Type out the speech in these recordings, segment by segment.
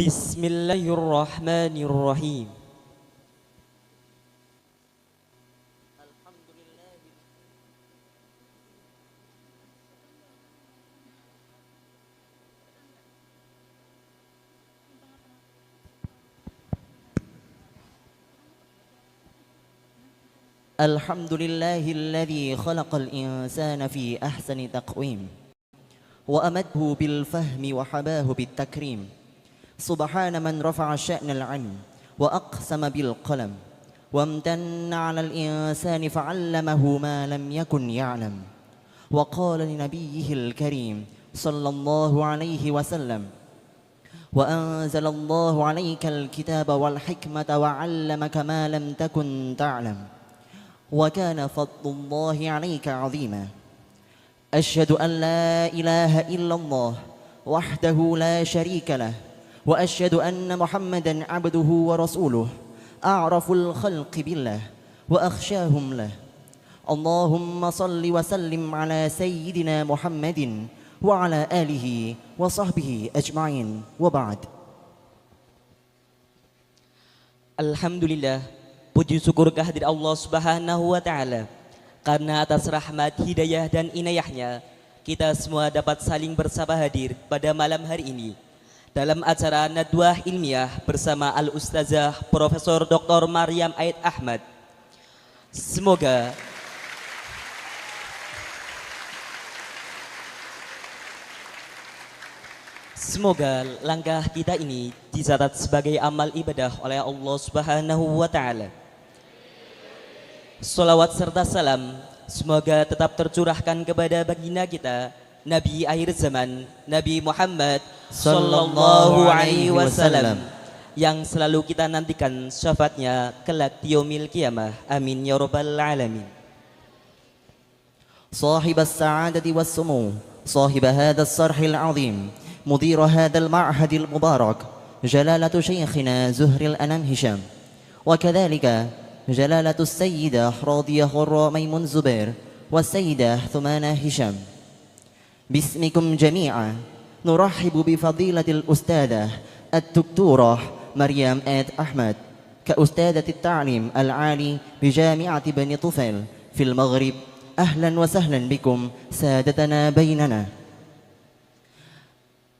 Bismillahirrahmanirrahim. Alhamdulillahilladzi khalaqal insana fi ahsani taqwim wa amadhu bil fahmi wa habahu bit takrim. Subhana man rafa'a sya'nal 'ilm wa aqsama bil qalam wa amtanna 'alal insani fa'allamahu ma lam yakun ya'lam. Wa qala li nabiyyihil karim sallallahu alaihi wasallam wa anzalallahu 'alaikal kitaba wal hikmata wa 'allamaka ma lam takun ta'lam. وكان فضل الله عليك عظيما. أشهد أن لا إله إلا الله وحده لا شريك له وأشهد أن محمدا عبده ورسوله أعرف الخلق بالله وأخشاهم له. اللهم صل وسلم على سيدنا محمد وعلى آله وصحبه أجمعين وبعد. Alhamdulillah, puji syukur kehadirat Allah Subhanahu wa Ta'ala, karena atas rahmat, hidayah dan inayahnya kita semua dapat saling bersama hadir pada malam hari ini dalam acara Nadwah Ilmiah bersama Al-Ustazah Profesor Dr. Maryam Aid Ahmad. Semoga langkah kita ini dicatat sebagai amal ibadah oleh Allah Subhanahu wa Ta'ala. Salawat serta salam semoga tetap tercurahkan kepada baginda kita, Nabi akhir zaman, Nabi Muhammad sallallahu alaihi wasallam, yang selalu kita nantikan syafaatnya kelak di yaumil qiyamah. Amin ya rabbal alamin. صاحب السعادة والسمو صاحب هذا الصرح العظيم مدير هذا المعهد المبارك جلالة شيخنا زهر الأنام هشام، وكذلك جلالة السيدة راضية غراء ميمون زبير والسيدة ثمانة هشام. باسمكم جميعا نرحب بفضيلة الأستاذة الدكتورة مريم آد أحمد كأستاذة التعليم العالي بجامعة بني طفيل في المغرب. أهلا وسهلا بكم سادتنا بيننا.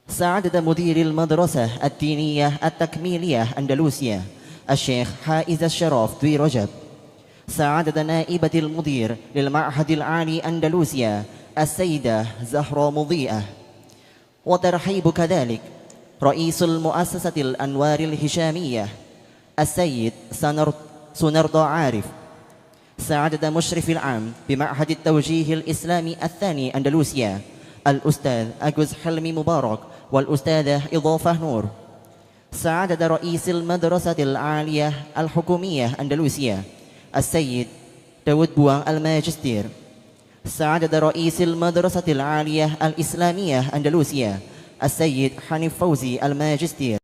سعادة مدير المدرسة الدينية التكميلية أندلسية الشيخ حائز الشرف دوي رجب. سعادة نائبة المدير للمعهد العالي أندلسيا السيدة زهرة مضيئة. وترحيب كذلك رئيس المؤسسة الأنوار الهشامية السيد سنرضى عارف. سعادة مشرف العام بمعهد التوجيه الإسلامي الثاني أندلسيا الأستاذ أجوز حلمي مبارك والأستاذة إضافة نور. سعادة رئيس المدرسة العالية الحكومية أندلسيا السيد داود بوان الماجستير. سعادة رئيس المدرسة العالية الإسلامية أندلسيا السيد حنيف فوزي الماجستير.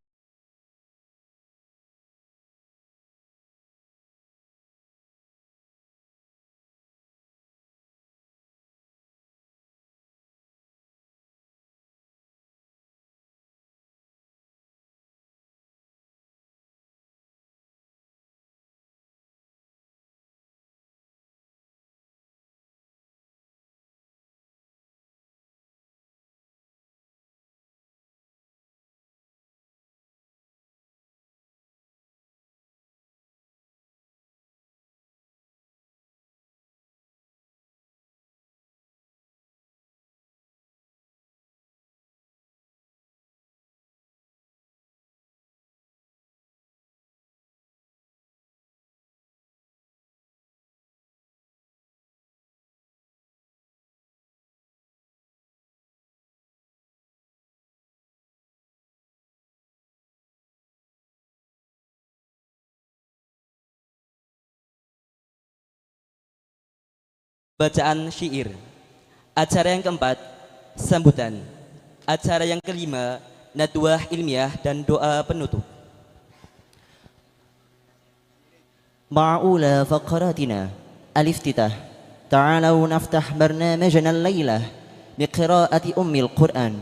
Bacaan syair. Acara yang keempat, sambutan. Acara yang kelima, nadwah ilmiah dan doa penutup. مع أولى فقراتنا الافتتاح، تعالوا نفتح برنامجنا الليلة بقراءة أم القرآن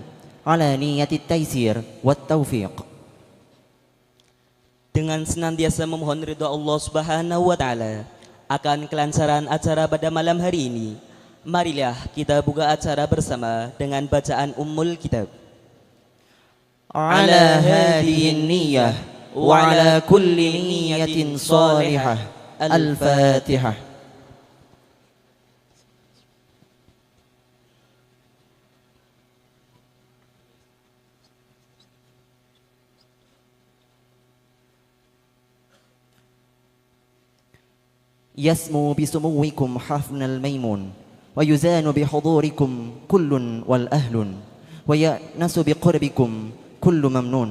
على نية التيسير والتوفيق. dengan senantiasa memohon ridha Allah Subhanahu wa taala akan kelancaran acara pada malam hari ini. Marilah kita buka acara bersama dengan bacaan Ummul Kitab. على هذه النية وعلى كل نية صالحة الفاتحة يسمو بسموكم حفن الميمون ويزان بحضوركم كل والأهل ويأنس بقربكم كل ممنون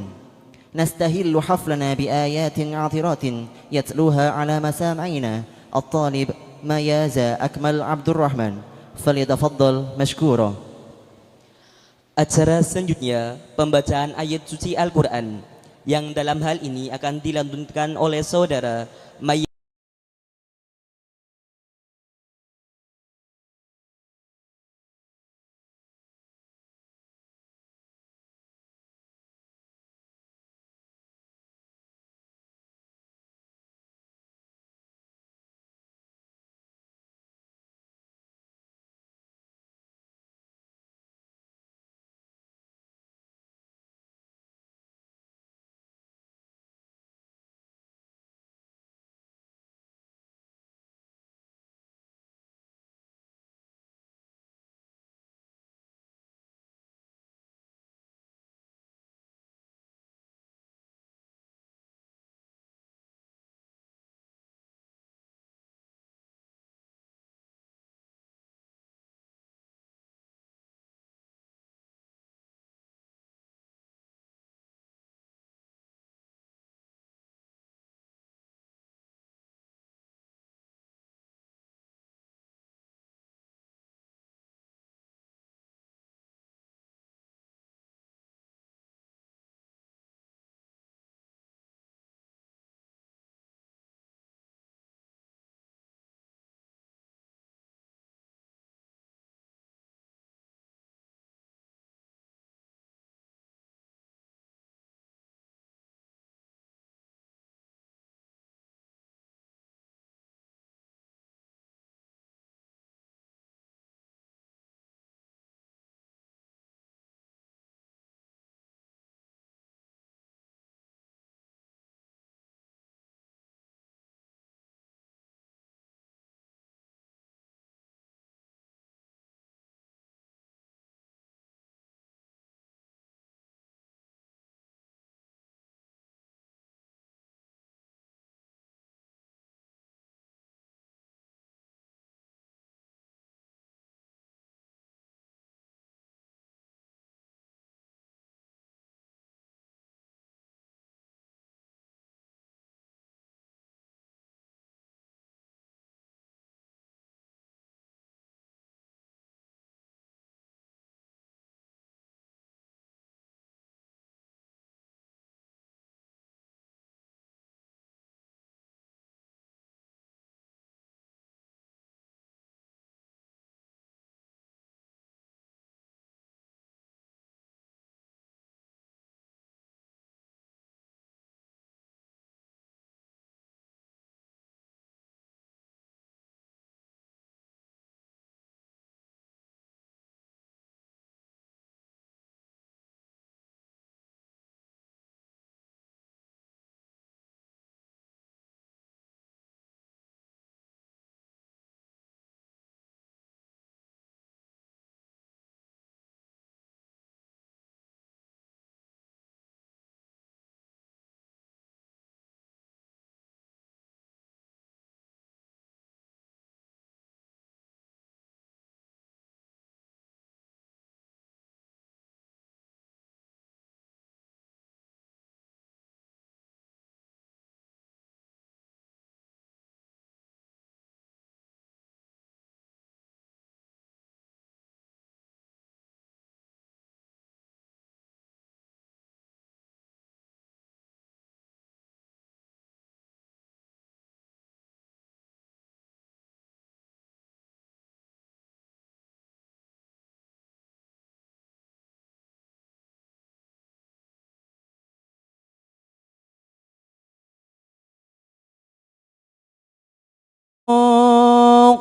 نستهل حفلنا بآيات عاطرات يتلوها على مسامعنا الطالب ميازا أكمل عبد الرحمن فليتفضل مشكورا. Acara selanjutnya pembacaan ayat suci Al-Quran yang dalam hal ini akan dilantunkan oleh saudara Maya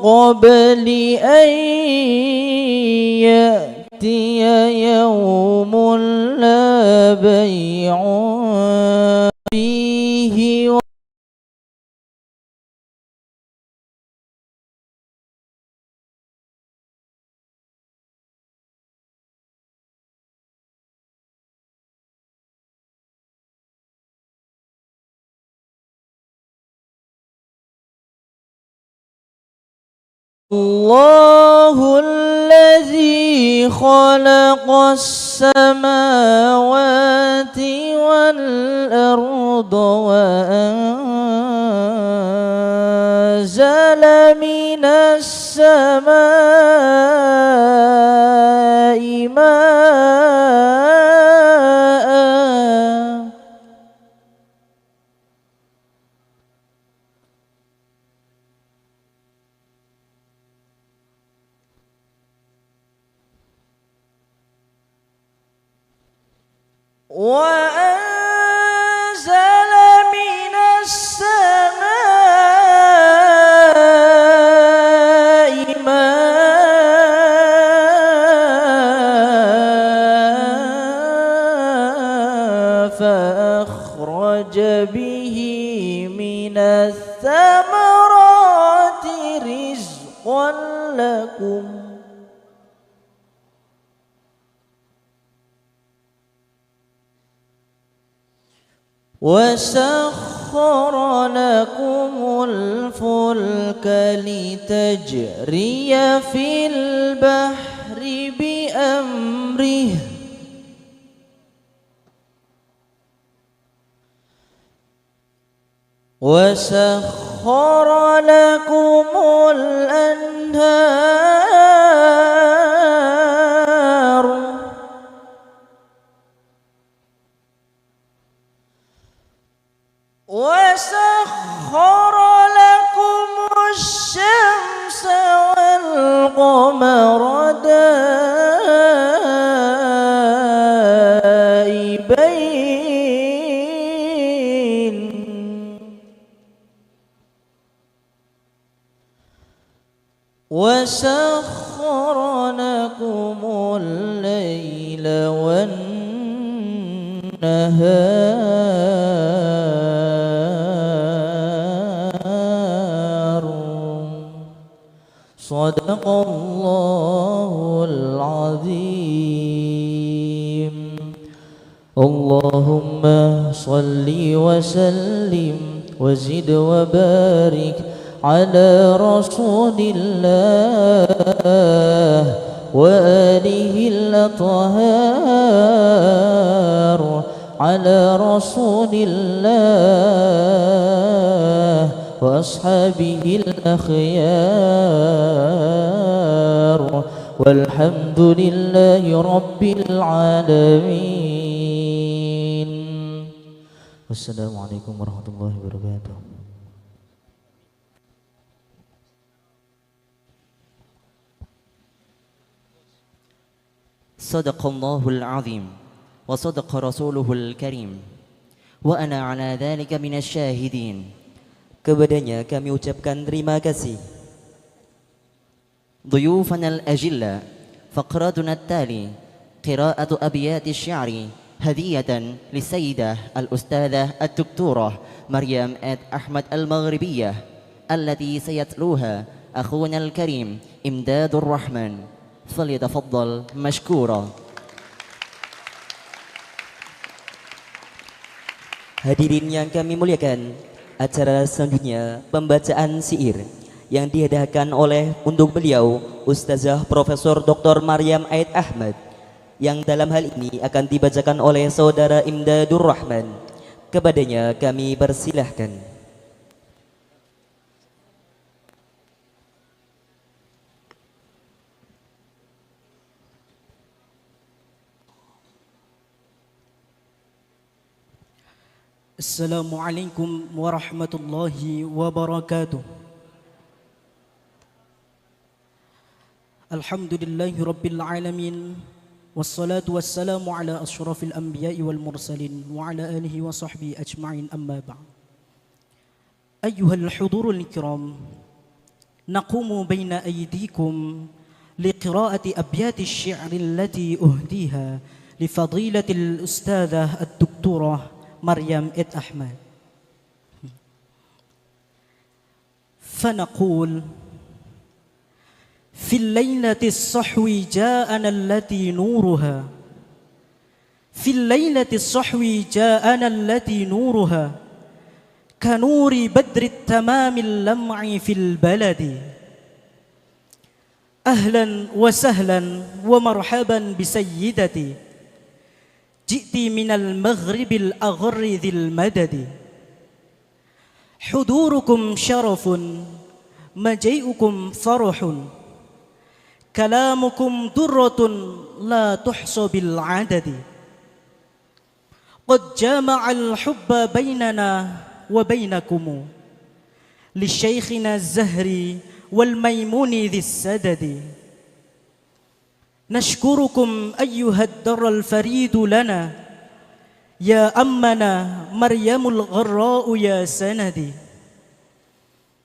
قبل أن يأتي يوم لا بيع فيه الله الذي خلق السماوات والأرض وأنزل من السماء ماء وأنزل من السماء ماء فأخرج به من الثمرات رزقا لكم وسخر لكم الفلك لتجري في البحر بأمره وسخر لكم الأنهار وسخر لكم الشمس والقمر دائبين وسخر لكم الليل والنهار صدق الله العظيم اللهم صل وسلم وزد وبارك على رسول الله وآله الأطهار على رسول الله وأصحابه الأخيار والحمد لله رب العالمين والسلام عليكم ورحمة الله وبركاته. صدق الله العظيم وصدق رسوله الكريم وأنا على ذلك من الشاهدين. Kepadanya kami ucapkan terima kasih. ضيوفنا الأجلة فقراتنا التالي قراءة أبيات الشعر هدية للسيدة الأستاذة الدكتورة مريم أحمد المغربية التي سيتلوها أخونا الكريم إمداد الرحمن فليتفضل مشكورا. Hadirin yang kami muliakan, acara selanjutnya pembacaan syair yang dihadiahkan oleh untuk beliau Ustazah Profesor Dr. Maryam Aid Ahmad, yang dalam hal ini akan dibacakan oleh Saudara Imdadur Rahman. Kepadanya kami persilahkan. Assalamualaikum warahmatullahi wabarakatuh. Alhamdulillahi rabbil alamin. Wassalatu wassalamu ala asyrafil anbiya'i wal mursalin wa ala alihi wa sahbihi ajma'in amma ba'd. Ayyuhal hudurul kiram, نقوم بين أيديكم لقراءة أبيات الشعر التي أهديها لفضيلة الأستاذة الدكتورة مريم أحمد. فنقول: في الليلة الصحو جاءنا التي نورها، في الليلة الصحو جاءنا التي نورها كنور بدر التمام اللمع في البلد. أهلا وسهلا ومرحبا بسيدتي، جئت من المغرب الأغر ذي المدد. حضوركم شرف، مجيئكم فرح، كلامكم درة لا تحصى بالعدد. قد جمع الحب بيننا وبينكم لشيخنا الزهري والميمون ذي السدد. نشكركم أيها الدر الفريد لنا، يا أمنا مريم الغراء يا سندي.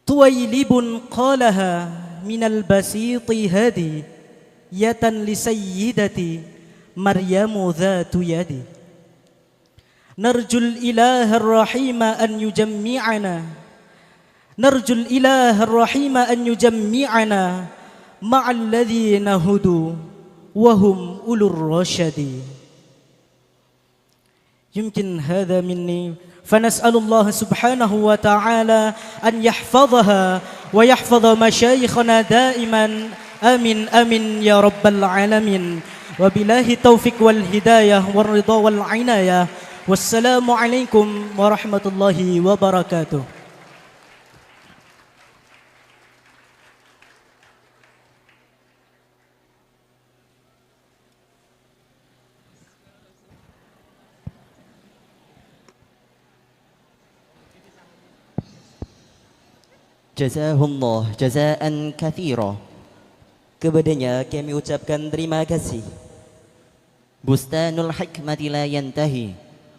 طويلب قالها من البسيط هدي، ية لسيدتي مريم ذات يدي. نرجو الإله الرحيم أن يجمعنا، نرجو الإله الرحيم أن يجمعنا مع الذين هدوا وهم أولو الرشد. يمكن هذا مني، فنسأل الله سبحانه وتعالى أن يحفظها ويحفظ مشايخنا دائما، آمين آمين يا رب العالمين. وبالله التوفيق والهداية والرضا والعناية، والسلام عليكم ورحمة الله وبركاته. Jazahullah jazaan katsira. Kepadanya kami ucapkan terima kasih. Bustanul hikmati la yantahi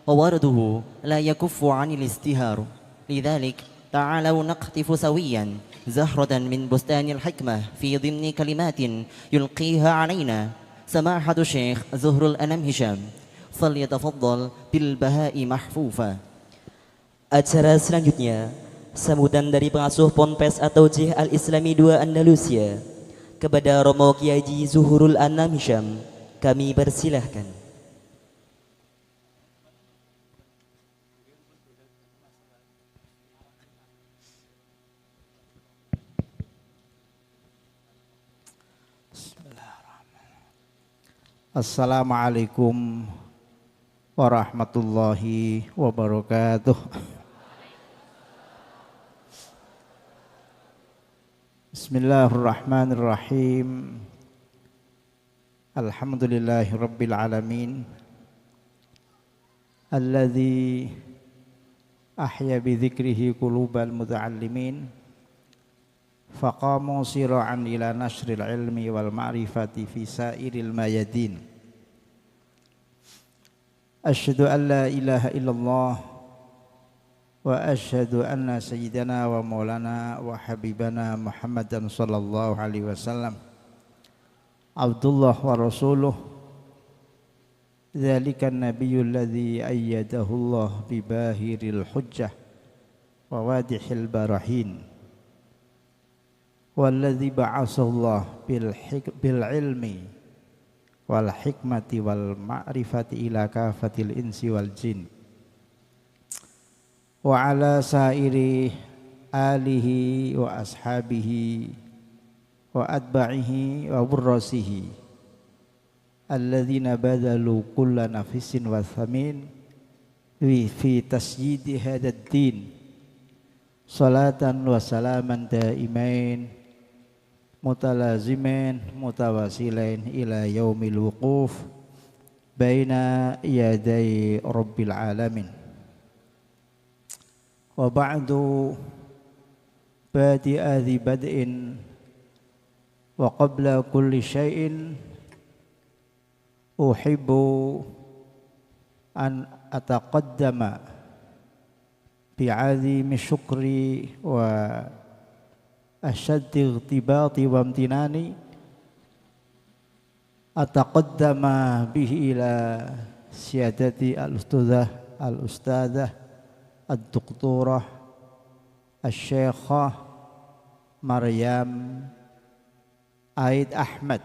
wa warduhu la yakuffu 'anil istihar. Lidzalik ta'alu naqtifu sawiyan zahratan min bustanil hikmah fi dhimni kalimatin yulqiha 'alaina samahatu Syekh Zuhrul Anam Hisham. Falyatafaddal bil baha'i mahfufa. Acara selanjutnya sambutan dari pengasuh Ponpes atau Jih Al-Islami 2 Andalusia kepada Romo Kiai Haji Zuhurul Anam Hisham, kami persilahkan. Assalamualaikum warahmatullahi wabarakatuh. Bismillahirrahmanirrahim. Alhamdulillahi rabbil alamin, alladzi ahya bi dzikrihi qulubal muta'allimin, faqamu sira'an ila nashril ilmi wal ma'rifati fi sairil mayadin. Asyhadu an la ilaha illallah wa asyhadu anna sayyidana wa maulana wa habibana Muhammadan sallallahu alaihi wasallam Abdullah wa rasuluh, dzalika an-nabiyyul ladzi ayyadahu Allah bi bahiril hujjah wa wadihil barahin, walladzi ba'atsahu Allah bil ilmi wal hikmati wal ma'rifati ila kafatil insi wal jin, wa ala sairi alihi wa ashabihi wa atba'ihi wa burrasihi alladzina badalu kulla nafisin wa thamin fi tasyidi hadad din, salatan wa salaman daimain mutalazimain mutawasilain ila yaumil wuquf baina yaday rabbil alamin. Wa ba'du badi'a dhi bad'in wa qabla kulli syai'in uhibbu an ataqaddama bi'azimi syukri wa أشد ارتباط وامتناني أتقدم به إلى سيادتي الأستاذة الدكتورة الشيخة مريم عيد أحمد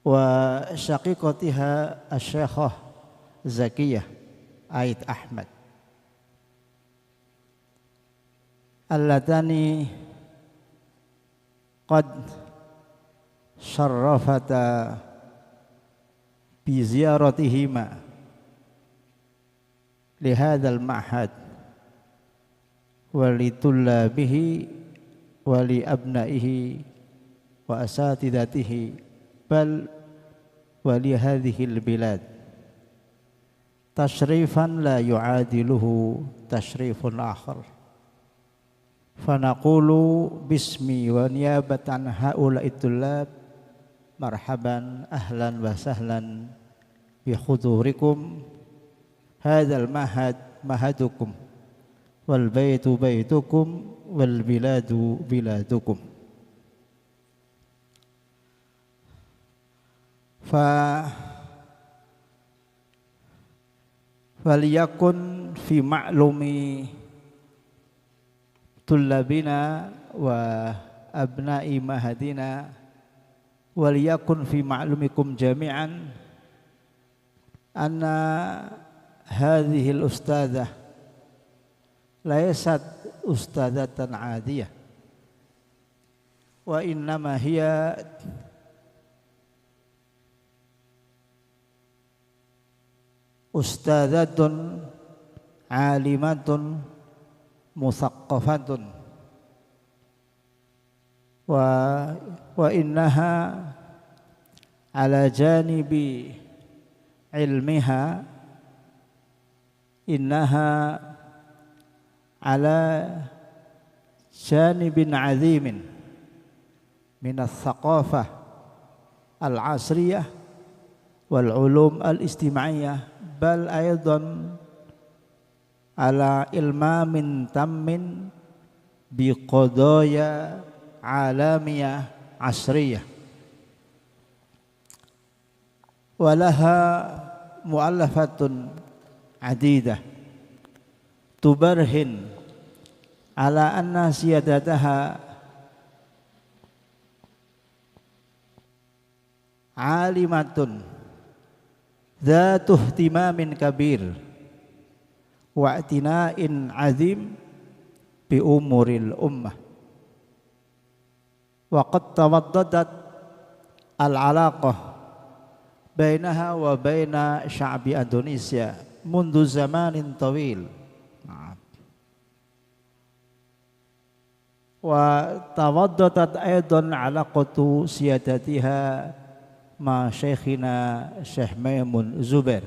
وشقيقتها الشيخة زكية عيد أحمد اللتان قد شرفتا بزيارتهما لهذا المعهد ولطلابه ولأبنائه وأساتذته بل ولهذه البلاد تشريفا لا يعادله تشريف آخر فنقول باسمي ونيابة عن هؤلاء الطلاب مرحبا أهلا وسهلا بحضوركم هذا المعهد معهدكم والبيت بيتكم والبلاد بلادكم فليكن في معلوم طلابنا وأبناء معهدنا وليكن في معلومكم جميعا أن هذه الأستاذة ليست أستاذة عادية وإنما هي أستاذة عالمة مثقفة وإنها على جانب علمها إنها على جانب عظيم من الثقافة العصرية والعلوم الاجتماعية بل أيضا على إلمام تام بقضايا عالمية عصرية ولها مؤلفات عديدة تبرهن على أن سيادتها عالمة ذات اهتمام كبير واعتناء عظيم بأمور الأمة وقد توضدت العلاقة بينها وبين شعب إندونيسيا منذ زمان طويل وتوضدت أيضا علاقة سيادتها مع شيخنا الشيخ ميمون زبير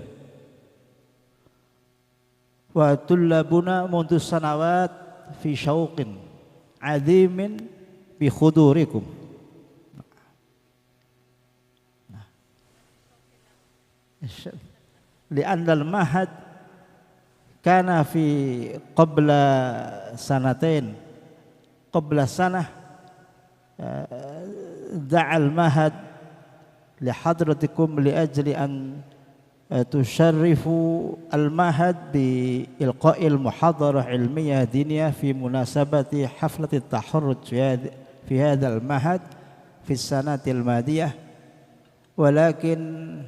وطلابنا منذ سنوات في شوق عظيم بحضوركم لأن المعهد كان في قبل سنة دعا المعهد لحضرتكم لأجل أن تشرفوا المعهد بإلقاء المحاضرة علمية دينية في مناسبة حفلة التخرج في هذا المعهد في السنة الماضية ولكن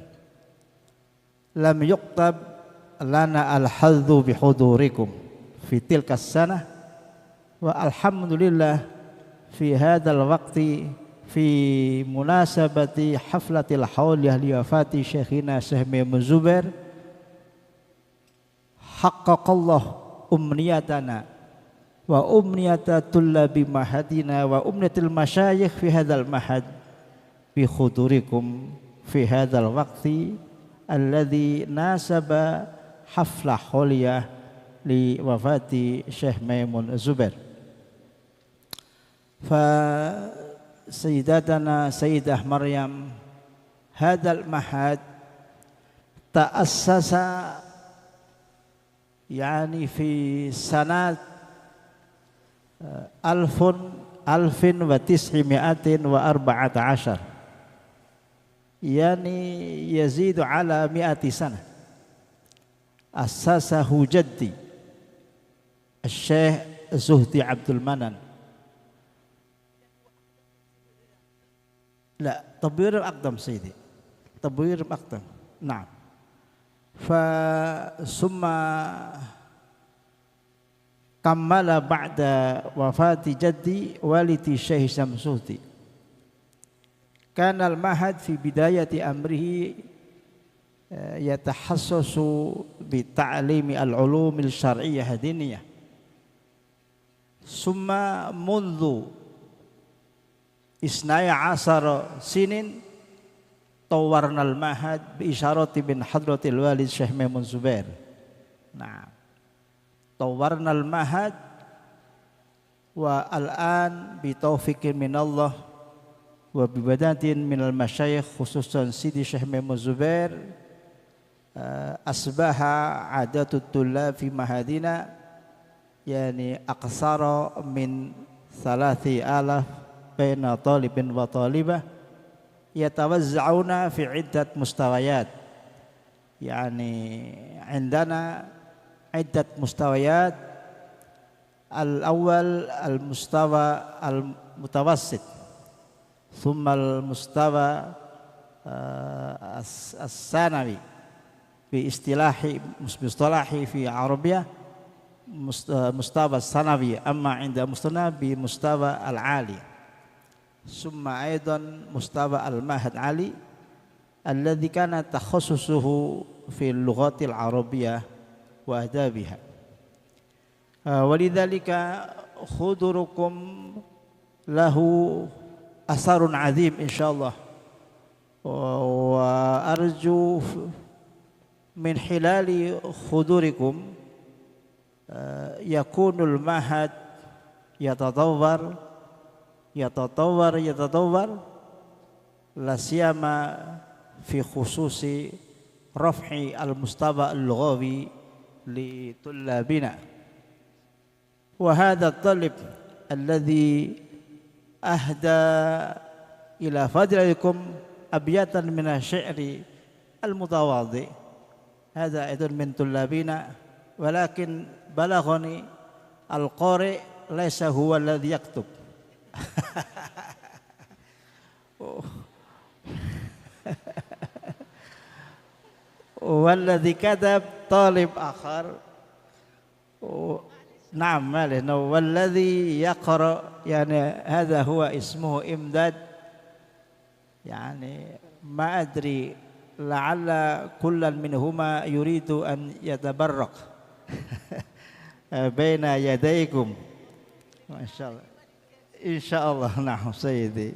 لم يكتب لنا الحظ بحضوركم في تلك السنة والحمد لله في هذا الوقت في مناسبة حفلة الحولية لوفاة شيخنا الشيخ ميمون زبير حقق الله أمنيتنا وأمنية طلاب معهدنا وأمنية المشايخ في هذا المعهد بحضوركم في هذا الوقت الذي ناسب حفلة حولية لوفاة الشيخ ميمون زبير سيدتنا سيدة مريم هذا المعهد تأسس يعني في سنة alfin wa tis'imi'atin wa arba'ata ashar, yani yazidu ala mi'ati sana. Assasahu jaddi Syekh Zuhdi Abdul Manan. لا تبوير أقدم سيدي، تبوير أقدم. نعم. ثم كمل بعد وفاة جدي والدي الشيخ شمسوتي. كان المعهد في بداية أمره يتخصص بتعليم العلوم الشرعية الدينية، ثم منذ 12 سنين طورنا المعهد بإشارة من حضرة الوالد الشيخ ميمون زبير. نعم، طورنا المعهد، والآن بتوفيق من الله وببداية من المشايخ خصوصا سيدي الشيخ ميمون زبير أصبح عدد الطلاب في معهدنا يعني أكثر من 3000 بين طالب وطالبة يتوزعون في عدة مستويات. يعني عندنا عدة مستويات. الأول المستوى المتوسط، ثم المستوى الثانوي باصطلاحي في عربية مستوى الثانوي، أما عند مسلمنا بمستوى العالي، ثم أيضا مستوى المعهد العالي الذي كان تخصصه في اللغات العربية وآدابها. ولذلك حضوركم له أثر عظيم إن شاء الله، وأرجو من خلال حضوركم يكون المعهد يتطور لا سيما في خصوص رفع المستوى اللغوي لطلابنا. وهذا الطالب الذي أهدى إلى فضلكم أبياتا من الشعر المتواضع، هذا أيضا من طلابنا، ولكن بلغني القارئ ليس هو الذي يكتب. والذي كتب طالب آخر. نعم ماله، والذي يقرأ يعني هذا هو اسمه إمداد. يعني ما أدري لعل كل منهما يريد أن يتبرك بين يديكم ما شاء الله إن شاء الله. نعم سيدي.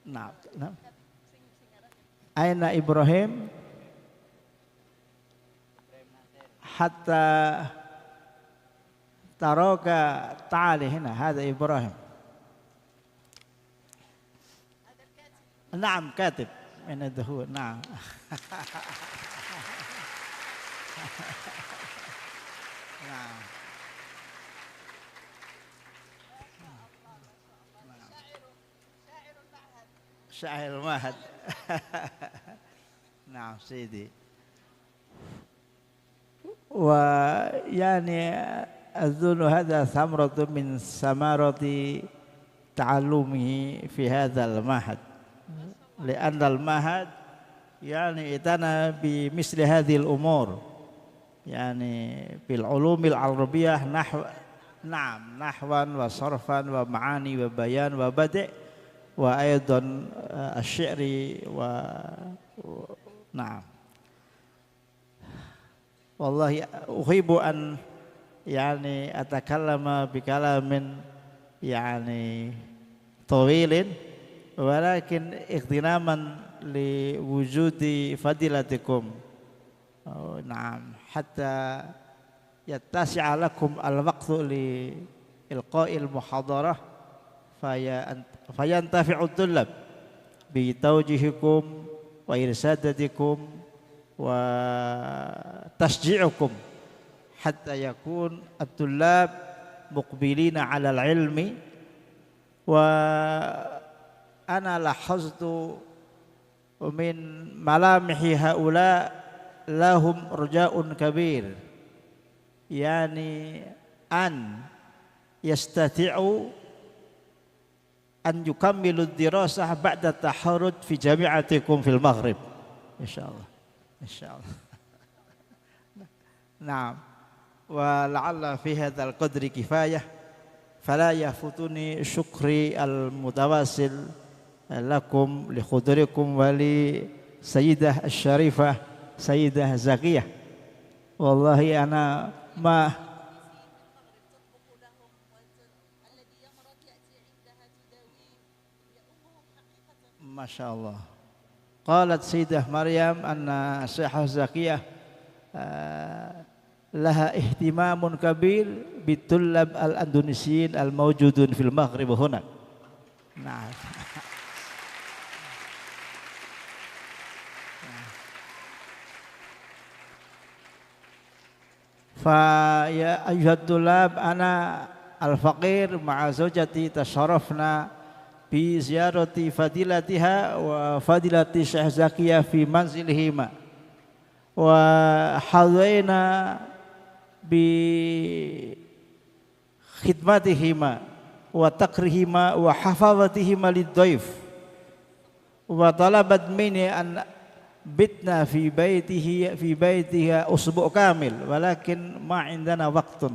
نعم. أين إبراهيم؟ حتى تراك تعالي هنا، هذا إبراهيم. نعم كاتب من الدهور. نعم. نعم. شاعر المعهد. نعم سيدي. ويعني أظن هذا ثمرة من ثمرة تعلمه في هذا المعهد، لأن المعهد يعني اعتنى بمثل هذه الأمور، يعني بالعلوم العربية نحوا وصرفا ومعاني وبيان وبدء، وأيضا الشعر نعم. والله أحب أن يعني أتكلم بكلام يعني طويل، ولكن اغتناما لوجود فضيلتكم نعم حتى يتسع لكم الوقت لإلقاء المحاضرة فينتفع الطلاب بتوجيهكم وإرشاداتكم وتشجيعكم حتى يكون الطلاب مقبلين على العلم. وأنا لاحظت من ملامح هؤلاء لهم رجاء كبير، يعني أن يستطيعوا أن يكملوا الدراسة بعد التخرج في جامعتكم في المغرب إن شاء الله، إن شاء الله. نعم، ولعل في هذا القدر كفاية، فلا يفوتني شكري المتواصل لكم لحضوركم ولسيدة الشريفة سيدة زكية. والله أنا ما شاء الله. قالت سيدة مريم أن الشيخة زكية لها اهتمام كبير بالطلاب الأندونيسيين الموجودون في المغرب هنا. نعم. فيا أيها الطلاب، أنا الفقير مع زوجتي تشرفنا بزيارة فضيلتها وفضيلة الشيخ زكية في منزلهما، وحظينا بخدمتهما وتقريهما وحفاظتهما للضيف، وطلبت مني أن بتنا في بيتها أسبوع كامل، ولكن ما عندنا وقت.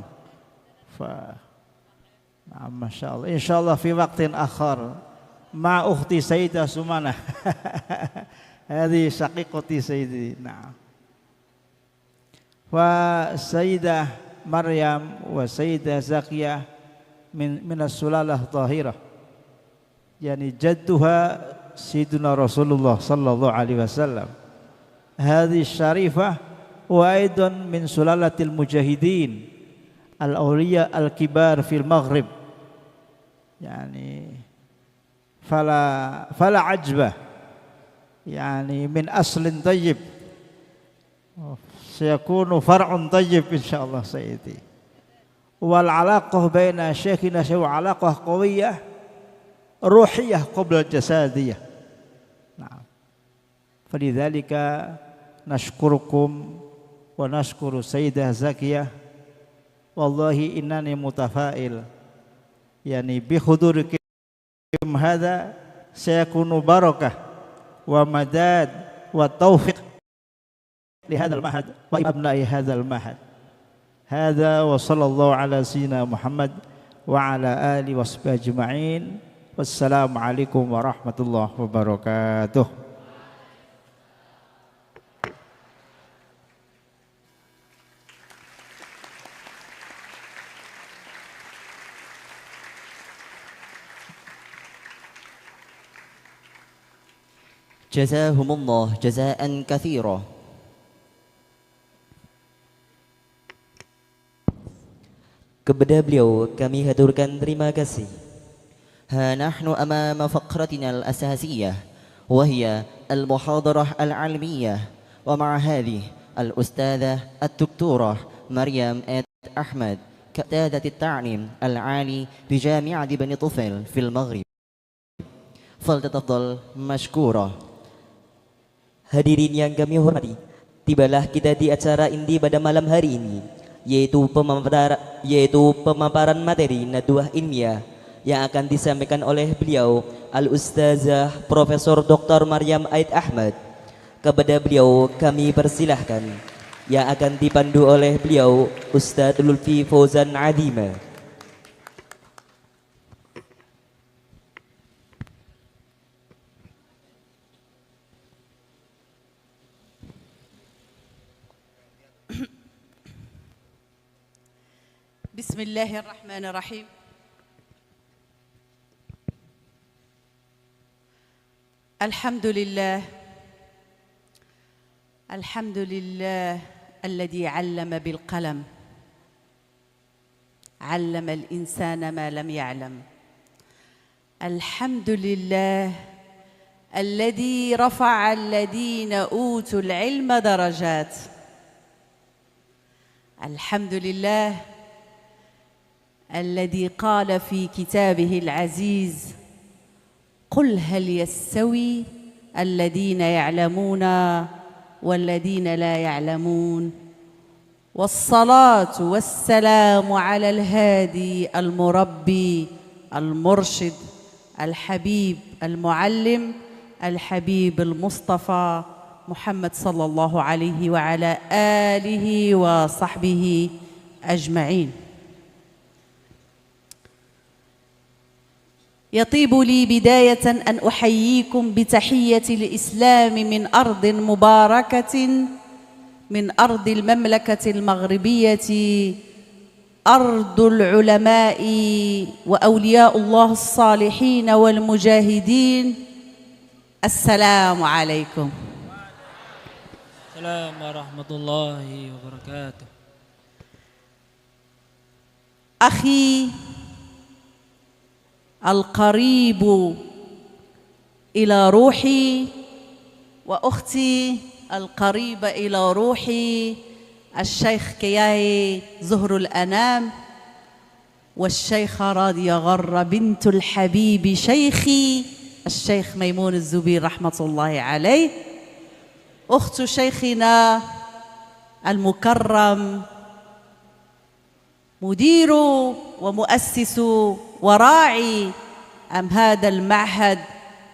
نعم ما شاء الله، إن شاء الله في وقت آخر مع أختي سيدة سمانة. هذه شقيقتي سيدي. نعم. والسيدة مريم والسيدة زكية من السلالة الطاهرة، يعني جدها سيدنا رسول الله صلى الله عليه وسلم. هذه الشريفة وأيضا من سلالة المجاهدين الأولياء الكبار في المغرب، يعني فلا عجبة، يعني من أصل طيب سيكون فرع طيب إن شاء الله سيدي. والعلاقة بين شيخنا علاقة قوية روحية قبل الجسدية. نعم. فلذلك نشكركم ونشكر السيدة زكية. والله إنني متفائل، يعني بحضوركم هذا سيكون بركة ومداد وتوفيق لهذا المعهد وأبناء هذا المعهد. هذا وصلى الله على سيدنا محمد وعلى آله وصحبه أجمعين. والسلام عليكم ورحمة الله وبركاته. جزاهم الله جزاء كثيرا. Kepada beliau kami haturkan terima kasih. ها نحن أمام فقرتنا الأساسية وهي المحاضرة العلمية، ومع هذه الأستاذة الدكتورة مريم أحمد كأستاذة التعليم العالي بجامعة بني طفيل في المغرب، فلتتفضل مشكورة. Hadirin yang kami hormati, tibalah kita di acara inti pada malam hari ini, yaitu pemaparan materi nadwah ilmiah yang akan disampaikan oleh beliau Al-Ustazah Profesor Dr. Maryam Aid Ahmad. Kepada beliau kami persilahkan, yang akan dipandu oleh beliau Ustaz Lutfi Fauzan Adima. بسم الله الرحمن الرحيم. الحمد لله الذي علم بالقلم، علم الإنسان ما لم يعلم. الحمد لله الذي رفع الذين أوتوا العلم درجات. الحمد لله الذي قال في كتابه العزيز: قل هل يستوي الذين يعلمون والذين لا يعلمون. والصلاة والسلام على الهادي المربي المرشد الحبيب المعلم الحبيب المصطفى محمد صلى الله عليه وعلى آله وصحبه أجمعين. يطيب لي بداية أن أحييكم بتحية الإسلام من أرض مباركة، من أرض المملكة المغربية، أرض العلماء وأولياء الله الصالحين والمجاهدين. السلام عليكم. السلام ورحمة الله وبركاته. أخي القريب إلى روحي وأختي القريبة إلى روحي، الشيخ كياي زهر الأنام، والشيخة راضية غرة بنت الحبيب شيخي الشيخ ميمون الزبير رحمة الله عليه، أخت شيخنا المكرم مدير ومؤسس وراعي هذا المعهد،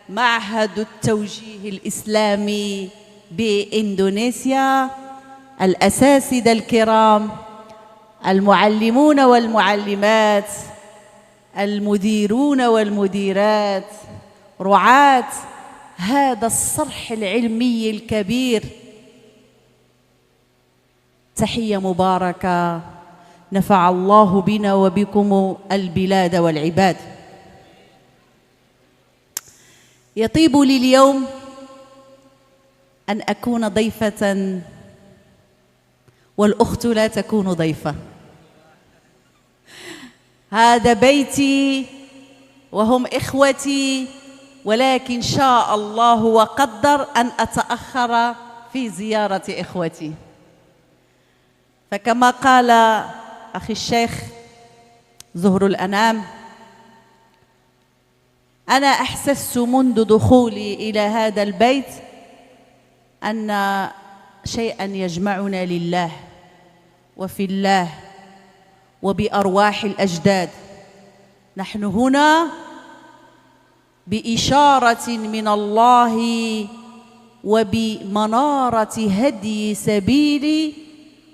معهد التوجيه الإسلامي بإندونيسيا، الأساتذة الكرام، المعلمون والمعلمات، المديرون والمديرات، رعاة هذا الصرح العلمي الكبير، تحية مباركة نفع الله بنا وبكم البلاد والعباد. يطيب لي اليوم أن أكون ضيفة والأخت لا تكون ضيفة. هذا بيتي وهم إخوتي، ولكن شاء الله وقدر أن أتأخر في زيارة إخوتي. فكما قال أخي الشيخ زهر الأنام، أنا أحسست منذ دخولي إلى هذا البيت أن شيئا يجمعنا لله وفي الله وبأرواح الأجداد. نحن هنا بإشارة من الله وبمنارة هدي سبيل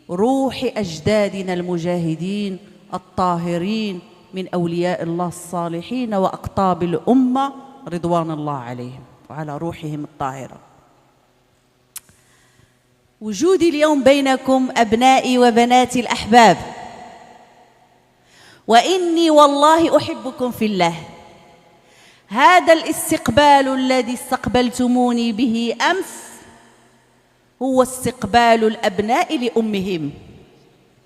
روح أجدادنا المجاهدين الطاهرين من أولياء الله الصالحين وأقطاب الأمة رضوان الله عليهم وعلى روحهم الطاهرة. وجودي اليوم بينكم أبنائي وبناتي الأحباب، وإني والله أحبكم في الله. هذا الاستقبال الذي استقبلتموني به أمس هو استقبال الأبناء لأمهم،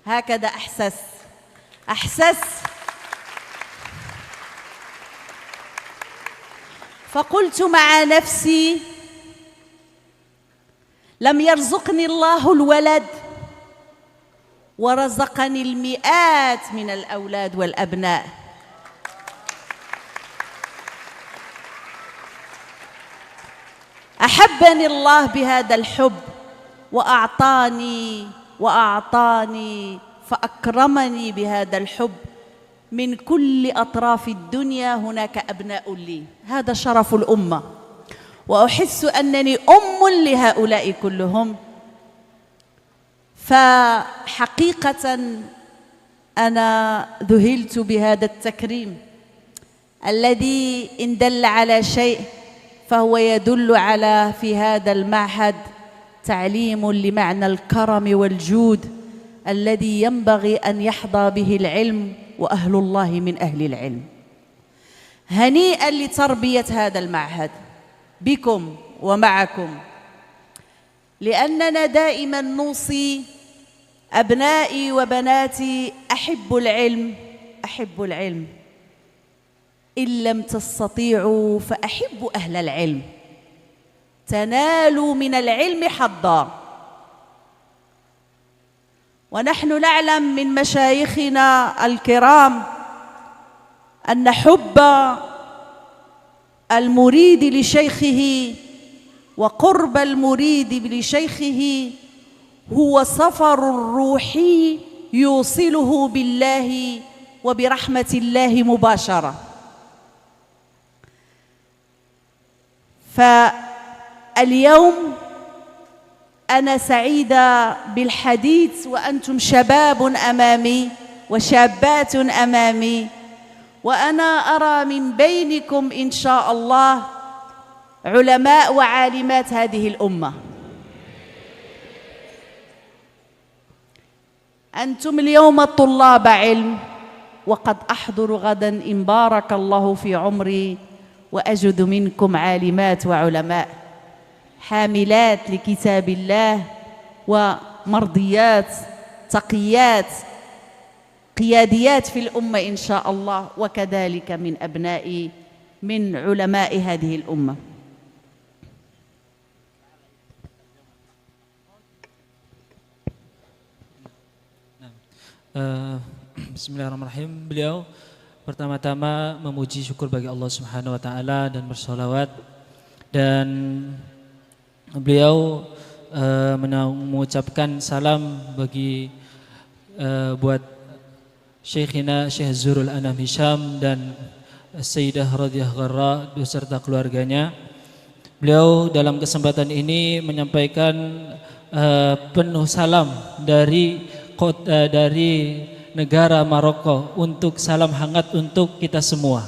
هكذا أحسس. فقلت مع نفسي: لم يرزقني الله الولد ورزقني المئات من الأولاد والأبناء. أحبني الله بهذا الحب وأعطاني فأكرمني بهذا الحب. من كل أطراف الدنيا هناك أبناء لي، هذا شرف الأمة، وأحس أنني أم لهؤلاء كلهم. فحقيقة أنا ذهلت بهذا التكريم الذي إن دل على شيء فهو يدل على في هذا المعهد تعليم لمعنى الكرم والجود الذي ينبغي أن يحظى به العلم وأهل الله من أهل العلم. هنيئا لتربية هذا المعهد بكم ومعكم، لأننا دائما نوصي أبنائي وبناتي: أحبوا العلم، إن لم تستطيعوا فأحبوا أهل العلم، تنالوا من العلم حظا. ونحن نعلم من مشايخنا الكرام أن حب المريد لشيخه وقرب المريد لشيخه هو سفر روحي يوصله بالله وبرحمة الله مباشرة. فاليوم أنا سعيدة بالحديث وأنتم شباب أمامي وشابات أمامي، وأنا أرى من بينكم إن شاء الله علماء وعالمات هذه الأمة. أنتم اليوم طلاب علم، وقد أحضر غدا إن بارك الله في عمري وأجد منكم عالمات وعلماء حاملات لكتاب الله ومرضيات تقيات قياديات في الأمة إن شاء الله، وكذلك من علماء هذه الأمة. Bismillahirrahmanirrahim. Beliau pertama-tama memuji syukur bagi Allah Subhanahu wa taala dan bersolawat, dan beliau mengucapkan salam bagi buat Syekhina Syekh Zurul Anam Hisham dan Sayyidah Radiyah Gharra beserta keluarganya. Beliau dalam kesempatan ini menyampaikan penuh salam dari negara Maroko untuk salam hangat untuk kita semua.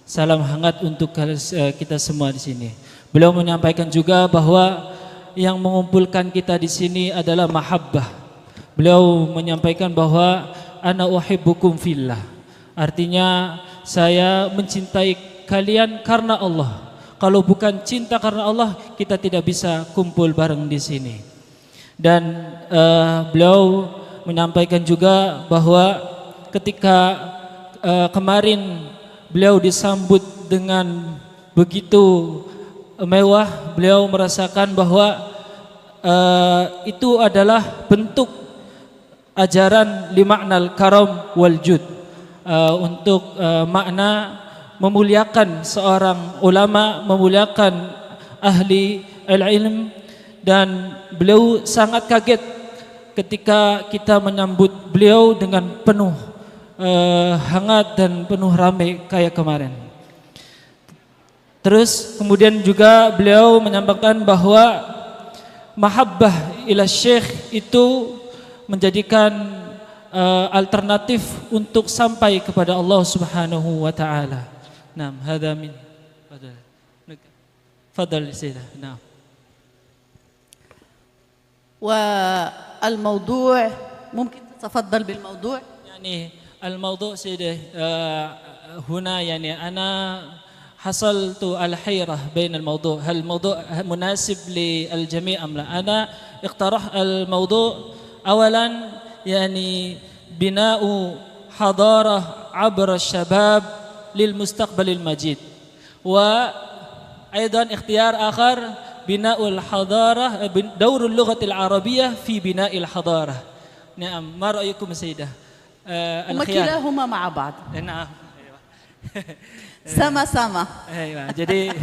Salam hangat untuk kita semua di sini. Beliau menyampaikan juga bahwa yang mengumpulkan kita di sini adalah mahabbah. Beliau menyampaikan bahwa ana uhibbukum fillah. Artinya saya mencintai kalian karena Allah. Kalau bukan cinta karena Allah, kita tidak bisa kumpul bareng di sini. Dan beliau menyampaikan juga bahwa ketika kemarin beliau disambut dengan begitu mewah, beliau merasakan bahwa itu adalah bentuk ajaran limaknal karam wal jud, untuk makna memuliakan seorang ulama, memuliakan ahli al-ilm. Dan beliau sangat kaget ketika kita menyambut beliau dengan penuh hangat dan penuh ramai kayak kemarin. Terus kemudian juga beliau menyampaikan bahwa mahabbah ila syekh itu menjadikan alternatif untuk sampai kepada Allah Subhanahu wa taala. Naam, hadza min fadal sayyidah. Naam. والموضوع ممكن تتفضل بالموضوع؟ يعني الموضوع سيدي هنا يعني أنا حصلت الحيرة بين الموضوع، هل الموضوع مناسب للجميع أم لا؟ أنا اقترح الموضوع أولا يعني بناء حضارة عبر الشباب للمستقبل المجيد، وأيضا اختيار آخر بناء الحضارة، دور اللغة العربية في بناء الحضارة. نعم، ما رأيكم سيدة؟ وكلاهما مع بعض. نعم. Sama-sama. Jadi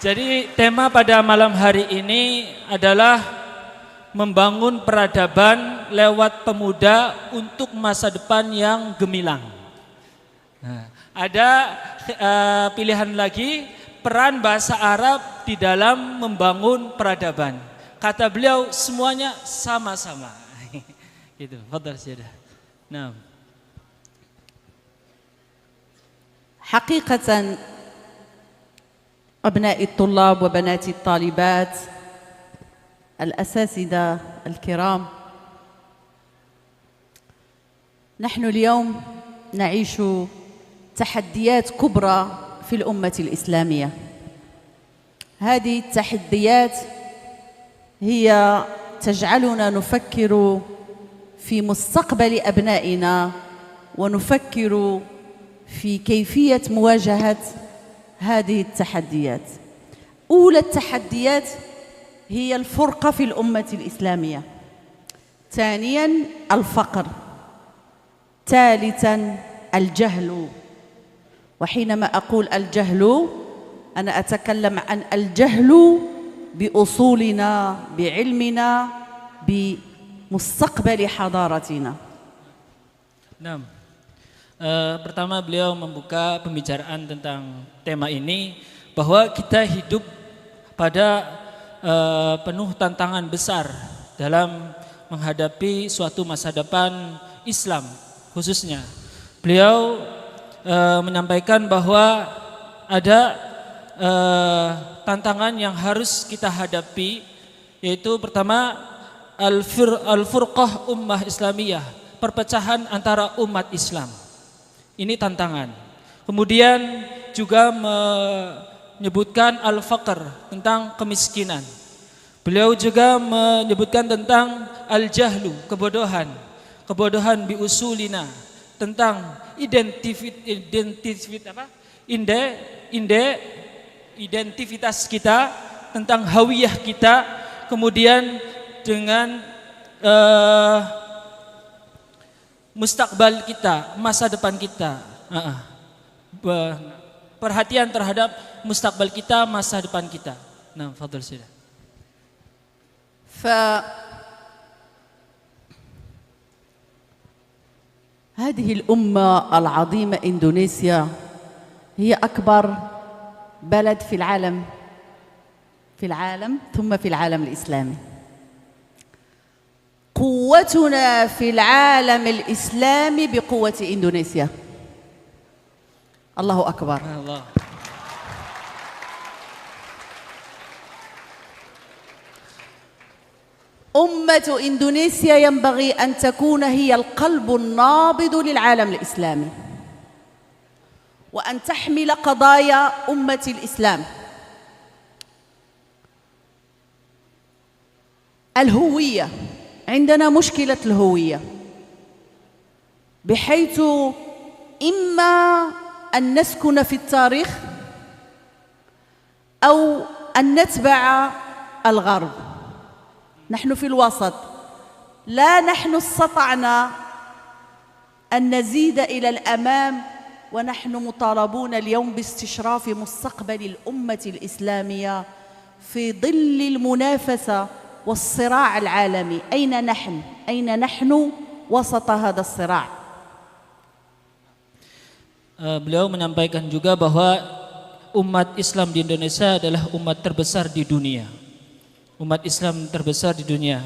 jadi tema pada malam hari ini adalah membangun peradaban lewat pemuda untuk masa depan yang gemilang. Ada pilihan lagi, peran bahasa Arab di dalam membangun peradaban. Kata beliau semuanya sama-sama. Gitu. Fadhal Sayyidah. Naam. حقيقة أبناء الطلاب وبنات الطالبات الأساتذة الكرام، نحن اليوم نعيش تحديات كبرى في الأمة الإسلامية. هذه التحديات هي تجعلنا نفكر في مستقبل أبنائنا ونفكر في كيفية مواجهة هذه التحديات. أولى التحديات هي الفرقة في الأمة الإسلامية، ثانيا الفقر، ثالثا الجهل. وحينما أقول الجهل أنا أتكلم عن الجهل بأصولنا، بعلمنا، بمستقبل حضارتنا. Nah, pertama beliau membuka pembicaraan tentang tema ini bahwa kita hidup pada penuh tantangan besar dalam menghadapi suatu masa depan Islam khususnya. Beliau menyampaikan bahwa ada tantangan yang harus kita hadapi, yaitu pertama al-furqah ummah Islamiyah, perpecahan antara umat Islam. Ini tantangan. Kemudian juga menyebutkan al-faqr, tentang kemiskinan. Beliau juga menyebutkan tentang al-jahlu, kebodohan bi usulina, tentang identitas kita, tentang hawiyah kita, kemudian dengan mustakbal kita, masa depan kita. Perhatian terhadap mustakbal kita, masa depan kita. Nah, fadhil sila. هذه الأمة العظيمة إندونيسيا هي أكبر بلد في العالم ثم في العالم الإسلامي. قوتنا في العالم الإسلامي بقوة إندونيسيا. الله أكبر. Allah. أمة إندونيسيا ينبغي أن تكون هي القلب النابض للعالم الإسلامي، وأن تحمل قضايا أمة الإسلام. الهوية، عندنا مشكلة الهوية، بحيث إما أن نسكن في التاريخ أو أن نتبع الغرب. نحن في الوسط، لا نحن استطعنا أن نزيد إلى الأمام، ونحن مطالبون اليوم باستشراف مستقبل الأمة الإسلامية في ظل المنافسة والصراع العالمي. أين نحن وسط هذا الصراع؟ Beliau menyampaikan juga bahwa umat Islam di Indonesia adalah umat terbesar di dunia. Umat Islam terbesar di dunia.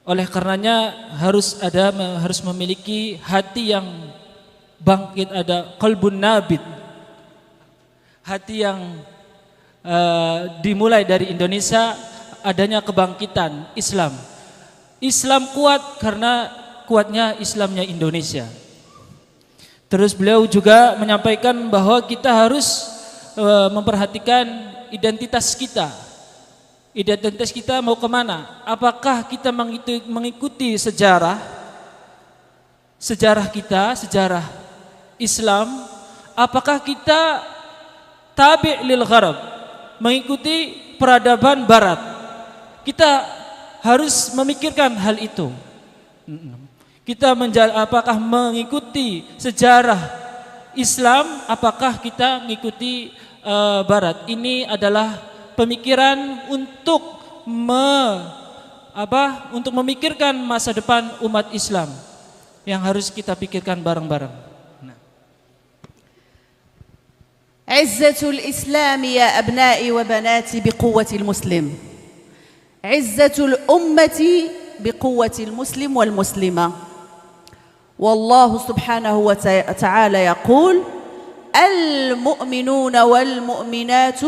Oleh karenanya harus memiliki hati yang bangkit, ada qalbun nabid. Hati yang dimulai dari Indonesia, adanya kebangkitan Islam. Islam kuat karena kuatnya Islamnya Indonesia. Terus beliau juga menyampaikan bahwa kita harus memperhatikan identitas kita. Identitas kita mau kemana? Apakah kita mengikuti sejarah kita, sejarah Islam? Apakah kita tabi' lil gharab, mengikuti peradaban barat? Kita harus memikirkan hal itu. Kita apakah mengikuti sejarah Islam? Apakah kita mengikuti barat? Ini adalah pemikiran untuk memikirkan masa depan umat Islam yang harus kita pikirkan bareng-bareng. عزة الإسلام يا أبنائي وبناتي بقوة المسلم، عزة الأمة بقوة المسلم والمسلمة. والله سبحانه وتعالى يقول: المؤمنون والمؤمنات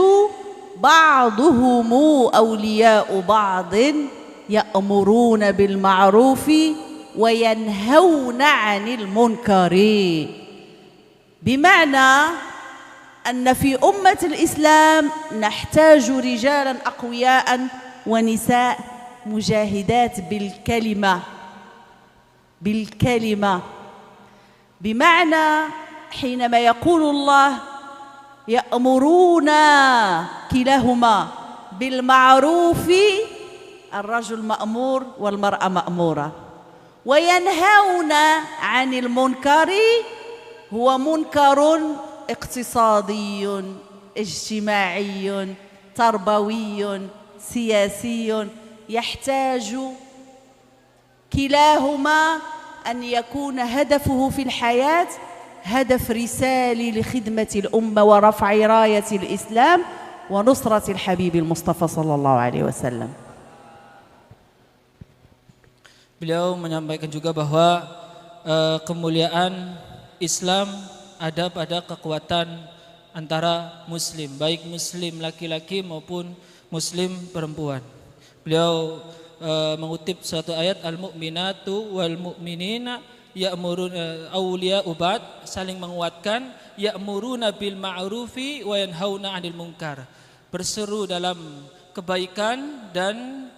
بعضهم أولياء بعض يأمرون بالمعروف وينهون عن المنكر. بمعنى أن في أمة الإسلام نحتاج رجالا أقوياء ونساء مجاهدات بالكلمة. بمعنى حينما يقول الله يأمرون، كلاهما بالمعروف، الرجل مأمور والمرأة مأمورة، وينهون عن المنكر، هو منكر اقتصادي اجتماعي تربوي سياسي، يحتاج كلاهما أن يكون هدفه في الحياة هدف رسالي لخدمة الأمة ورفع راية الإسلام ونصرة الحبيب المصطفى صلى الله عليه وسلم. Beliau menyampaikan juga bahwa kemuliaan Islam ada pada kekuatan antara muslim, baik muslim laki-laki maupun muslim perempuan. Beliau mengutip suatu ayat, al-mu'minatu wal mu'minina ya'muruna awliya'u ba'd, saling menguatkan, ya'muruna bil ma'rufi wa yanhauna 'anil munkar, berseru dalam kebaikan dan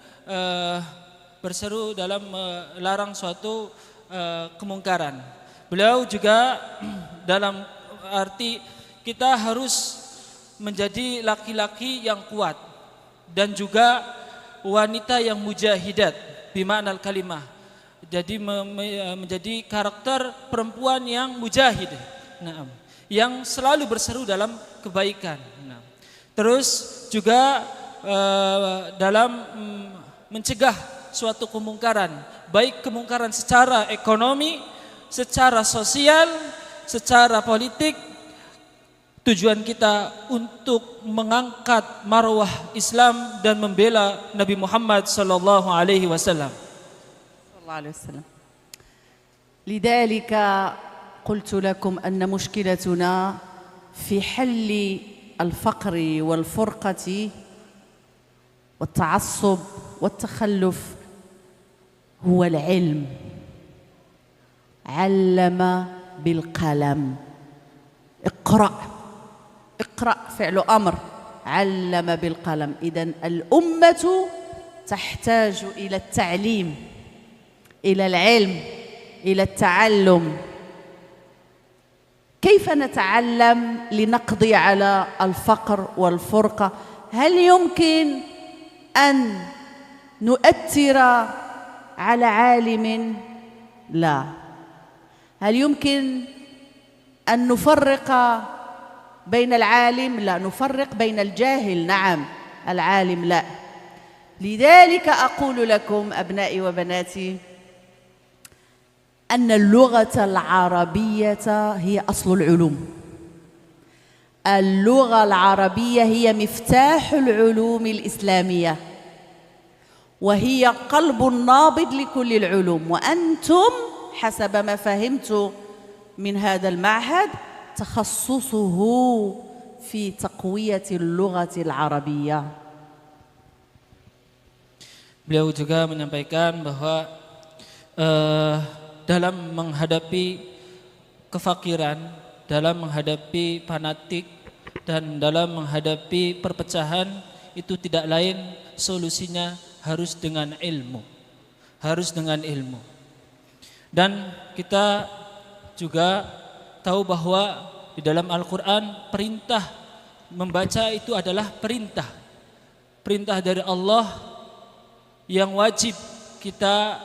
berseru dalam melarang suatu kemungkaran. Beliau juga dalam arti kita harus menjadi laki-laki yang kuat dan juga wanita yang mujahidat bima'nal kalimah. Jadi menjadi karakter perempuan yang mujahid, yang selalu berseru dalam kebaikan. Terus juga dalam mencegah suatu kemungkaran, baik kemungkaran secara ekonomi, secara sosial, secara politik. Tujuan kita untuk mengangkat marwah Islam dan membela Nabi Muhammad sallallahu alaihi wasallam. لذلك قلت لكم أن مشكلتنا في حل الفقر والفرقة والتعصب والتخلف هو العلم. علم بالقلم، اقرأ، اقرأ فعل أمر، علم بالقلم. إذن الأمة تحتاج إلى التعليم، إلى العلم، إلى التعلم. كيف نتعلم لنقضي على الفقر والفرقة؟ هل يمكن أن نؤثر على عالم؟ لا. هل يمكن أن نفرق بين العالم؟ لا. نفرق بين الجاهل، نعم، العالم لا. لذلك أقول لكم أبنائي وبناتي أن اللغة العربية هي أصل العلوم. اللغة العربية هي مفتاح العلوم الإسلامية، وهي قلب النابض لكل العلوم. وأنتم حسب ما فهمت من هذا المعهد تخصصه في تقوية اللغة العربية. Beliau juga menyampaikan bahwa dalam menghadapi kefakiran, dalam menghadapi fanatik, dan dalam menghadapi perpecahan, itu tidak lain solusinya harus dengan ilmu. Harus dengan ilmu. Dan kita juga tahu bahwa di dalam Al-Quran perintah membaca itu adalah perintah. Perintah dari Allah yang wajib kita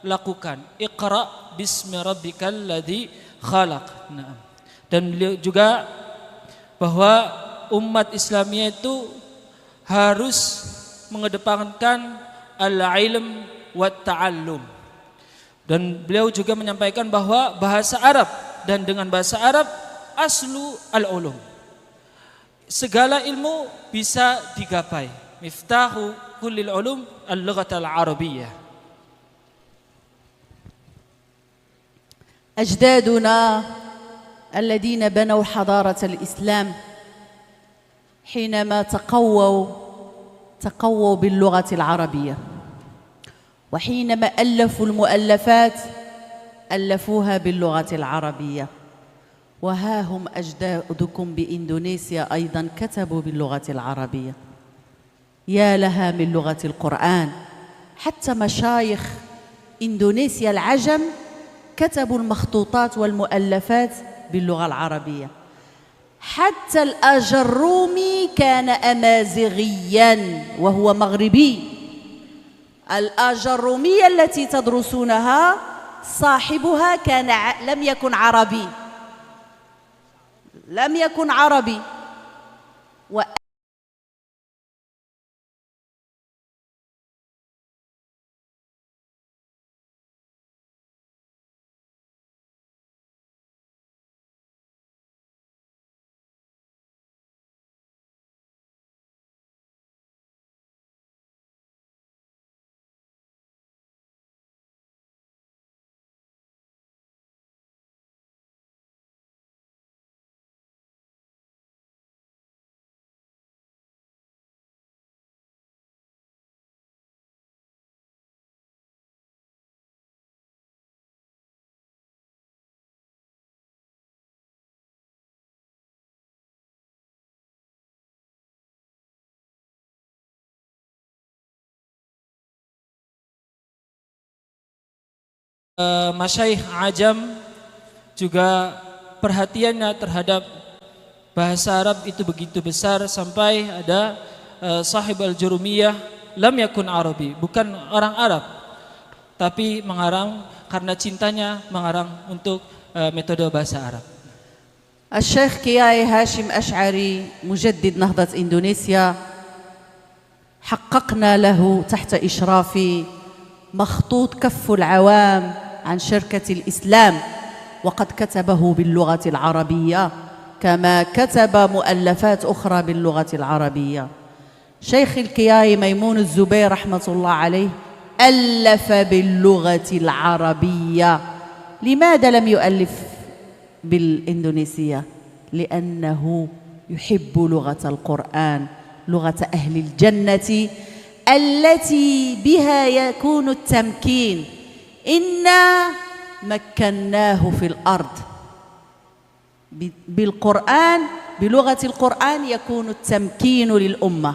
lakukan. Iqra bismi rabbikal ladzi khalaq. Dan beliau juga bahwa umat Islamiyah itu harus mengedepankan al-ilm wat ta'allum. Dan beliau juga menyampaikan bahwa bahasa Arab, dan dengan bahasa Arab aslu al-ulum, segala ilmu bisa digapai. Miftahu kullil ulum al-lughat al-arabiyyah. أجدادنا الذين بنوا حضارة الإسلام حينما تقووا باللغة العربية، وحينما ألفوا المؤلفات ألفوها باللغة العربية، وها هم أجدادكم بإندونيسيا أيضا كتبوا باللغة العربية. يا لها من لغة القرآن، حتى مشايخ إندونيسيا العجم كتبوا المخطوطات والمؤلفات باللغة العربية. حتى الأجرومي كان أمازيغيا وهو مغربي. الأجرومية التي تدرسونها صاحبها لم يكن عربي، لم يكن عربي. Masyaikh Ajam juga perhatiannya terhadap bahasa Arab itu begitu besar sampai ada sahib al-Jurumiyah lam yakun Arabi, bukan orang Arab, tapi mengarang karena cintanya mengarang untuk metode bahasa Arab. الشيخ كياي هاشم أشعري مجدد نهضة إندونيسيا حققنا له تحت إشراف مخطوط كف العوام عن شركة الإسلام، وقد كتبه باللغة العربية كما كتب مؤلفات أخرى باللغة العربية. شيخ الكياي ميمون الزبير رحمة الله عليه ألف باللغة العربية. لماذا لم يؤلف بالإندونيسية؟ لأنه يحب لغة القرآن، لغة أهل الجنة التي بها يكون التمكين. إنا مكناه في الأرض بالقرآن، بلغة القرآن يكون التمكين للأمة.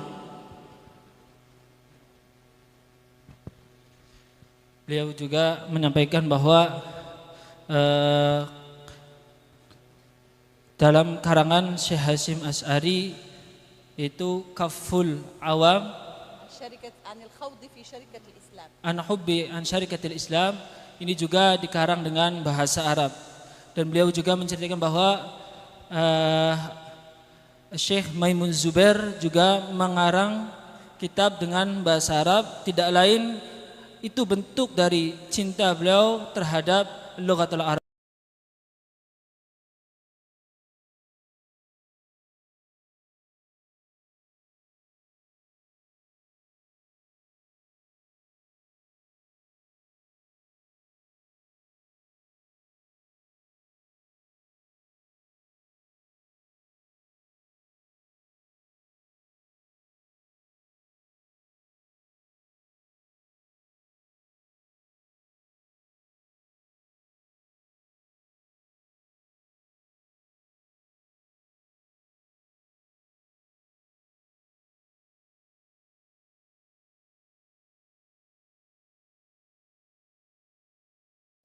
Beliau juga menyampaikan bahwa dalam karangan Syekh Hashim Asy'ari itu Kaful Awam an hubbi an syarikatil Islam, ini juga dikarang dengan bahasa Arab. Dan beliau juga menceritakan bahwa Syekh Maimun Zubair juga mengarang kitab dengan bahasa Arab, tidak lain itu bentuk dari cinta beliau terhadap lughatul Arab.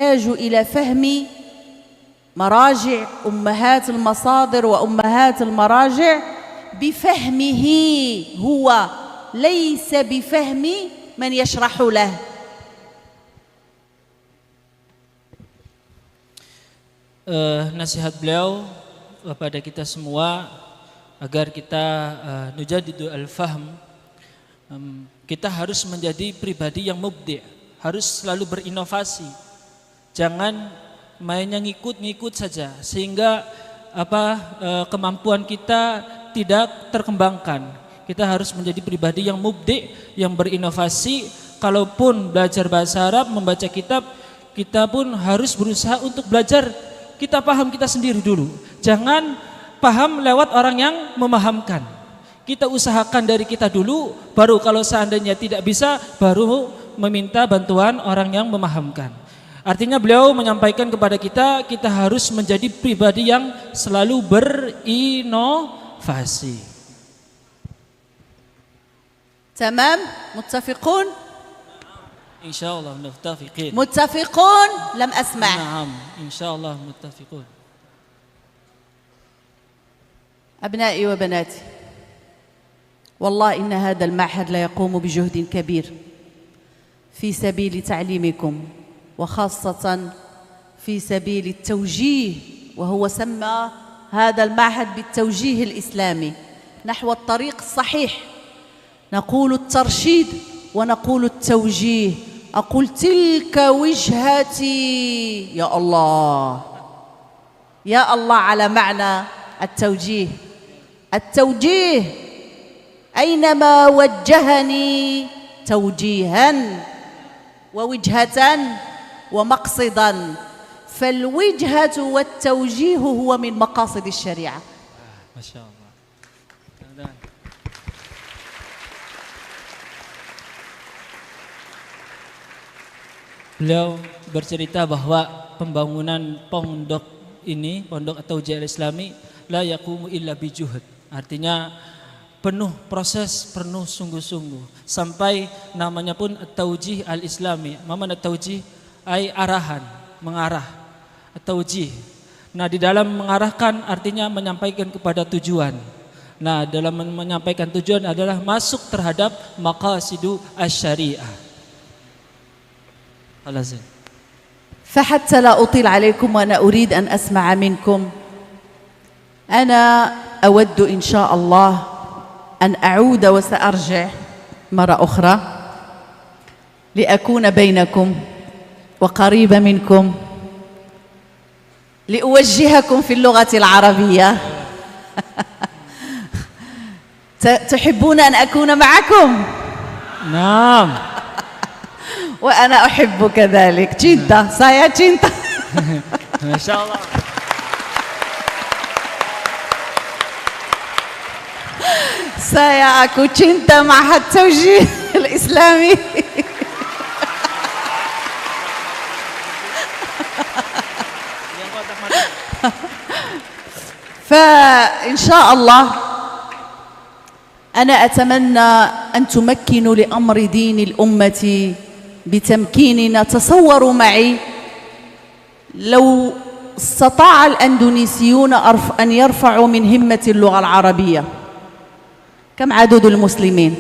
يحتاج إلى فهم مراجع أمهات المصادر وأمهات المراجع بفهمه هو، ليس بفهم من يشرح له. Nasihat beliau kepada kita semua agar kita nujadidu al-fahm, kita harus menjadi pribadi yang mubdi', harus selalu berinovasi. Jangan mainnya ngikut-ngikut saja sehingga kemampuan kita tidak terkembangkan. Kita harus menjadi pribadi yang mubdi', yang berinovasi. Kalaupun belajar bahasa Arab, membaca kitab, kita pun harus berusaha untuk belajar kita paham kita sendiri dulu. Jangan paham lewat orang yang memahamkan. Kita usahakan dari kita dulu, baru kalau seandainya tidak bisa, baru meminta bantuan orang yang memahamkan. Artinya beliau menyampaikan kepada kita, kita harus menjadi pribadi yang selalu berinovasi. Tamam, muttafiqun? Insyaallah muttafiqin. Muttafiqun? Lam asma'. Naam, insyaallah muttafiqun. أبنائي وبناتي، والله إن هذا المعهد لا يقوم بجهد كبير في سبيل تعليمكم، وخاصة في سبيل التوجيه، وهو سمى هذا المعهد بالتوجيه الإسلامي نحو الطريق الصحيح. نقول الترشيد ونقول التوجيه. أقول تلك وجهتي يا الله، يا الله على معنى التوجيه. التوجيه أينما وجهني توجيها ووجهة ومقصدا، فالوجهة والتوجيه هو من مقاصد الشريعة. ما شاء الله. Beliau bercerita bahwa pembangunan pondok ini, pondok at-Taujiih al-Islami, la yaqumu illa bijuhud. Artinya penuh proses, penuh sungguh-sungguh. Sampai namanya pun at-Taujiih al-Islami. Mana at-Taujiih? Ai arahan, mengarah. At-Taujiih. Nah, di dalam mengarahkan artinya menyampaikan kepada tujuan. Nah, dalam menyampaikan tujuan adalah masuk terhadap maqasidu asy-syariah. فحتى لا أطيل عليكم وأنا أريد أن أسمع منكم، أنا أود إن شاء الله أن أعود وسأرجع مرة أخرى لأكون بينكم وقريبة منكم، لأوجهكم في اللغة العربية. تحبون أن أكون معكم؟ نعم. وأنا أحب كذلك. cinta, saya cinta. Masya Allah. saya aku cinta Ma'had Taujiih al-Islami. فإن شاء الله أنا أتمنى أن تمكنوا لأمر دين الأمة بتمكيننا. تصوروا معي لو استطاع الأندونيسيون أن يرفعوا من همة اللغة العربية. كم عدد المسلمين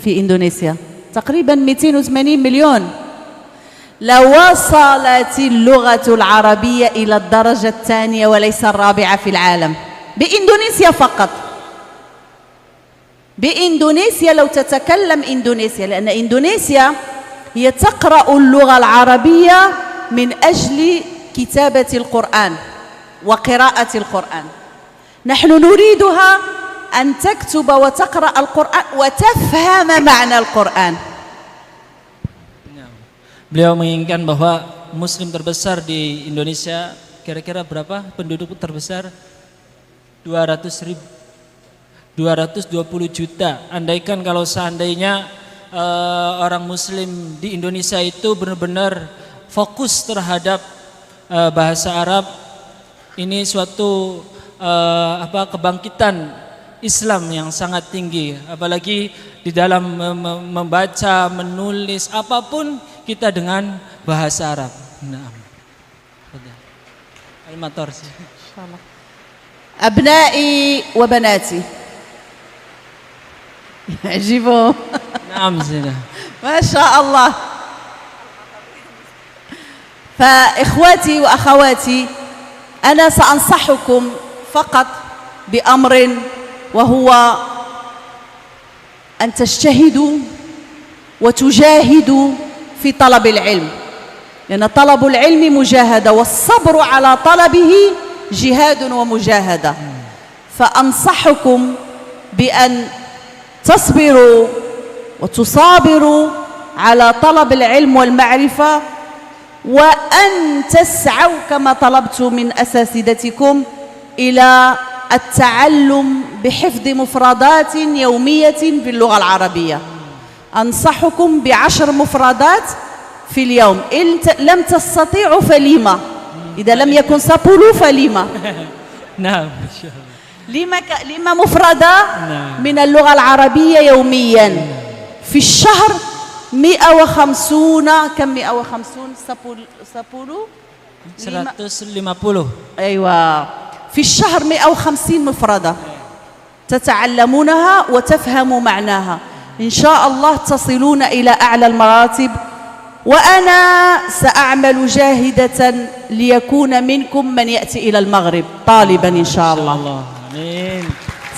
في إندونيسيا؟ تقريبا 280 مليون. لوصلت اللغة العربية إلى الدرجة الثانية وليس الرابعة في العالم بإندونيسيا فقط. بإندونيسيا لو تتكلم إندونيسيا، لأن إندونيسيا هي تقرأ اللغة العربية من أجل كتابة القرآن وقراءة القرآن. نحن نريدها أن تكتب وتقرأ القرآن وتفهم معنى القرآن. Beliau menginginkan bahwa Muslim terbesar di Indonesia kira-kira berapa penduduk terbesar? 220 juta. Andaikan kalau seandainya orang Muslim di Indonesia itu benar-benar fokus terhadap bahasa Arab, ini suatu kebangkitan Islam yang sangat tinggi. Apalagi di dalam membaca, menulis apapun kita dengan bahasa Arab. Naam. Al-Matar. Insyaallah. أبنائي وبناتي يعجبهم. نعم زين. ما شاء الله. فإخواتي وأخواتي، أنا سأنصحكم فقط بأمر، وهو أن تجتهدوا وتجاهدوا في طلب العلم، لأن طلب العلم مجاهدة، والصبر على طلبه جهاد ومجاهدة. فأنصحكم بأن تصبروا وتصابروا على طلب العلم والمعرفة، وأن تسعوا كما طلبت من أساتذتكم إلى التعلم بحفظ مفردات يومية باللغة العربية. أنصحكم ب10 مفردات في اليوم. إن لم تستطيعوا فلما، إذا لم يكن سبلوا فلما. نعم إن شاء الله. لما مفردة من اللغة العربية يوميا. في الشهر 150. كم 150؟ سبلوا 150. أيوة، في الشهر 150 مفردة. تتعلمونها وتفهموا معناها. إن شاء الله تصلون إلى أعلى المراتب، وأنا سأعمل جاهدة ليكون منكم من يأتي إلى المغرب طالبا إن شاء الله. آمين.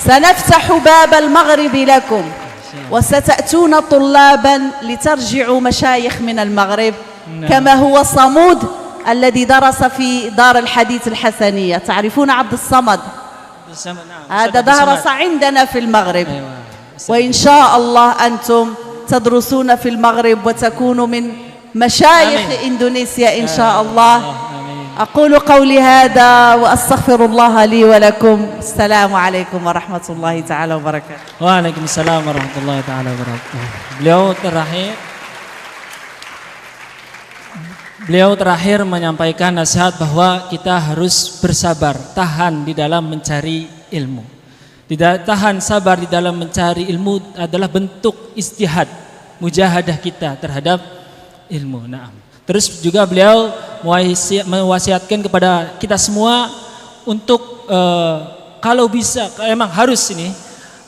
سنفتح باب المغرب لكم، وستأتون طلابا لترجعوا مشايخ من المغرب، كما هو صمود الذي درس في دار الحديث الحسنية. تعرفون عبد الصمد؟ هذا درس عندنا في المغرب. وإن شاء الله أنتم تدرسون في المغرب وتكونوا من مشايخ إندونيسيا إن شاء الله. أقول قولي هذا وأستغفر الله لي ولكم. السلام عليكم ورحمة الله تعالى وبركاته. Waalaikumsalam warahmatullahi taala wabarakatuh. Beliau terakhir menyampaikan nasihat bahwa kita harus bersabar, tahan di dalam mencari ilmu. Tahan sabar di dalam mencari ilmu adalah bentuk istihad, mujahadah kita terhadap ilmu. Naam. Terus juga beliau mewasiatkan kepada kita semua untuk kalau bisa, emang harus ini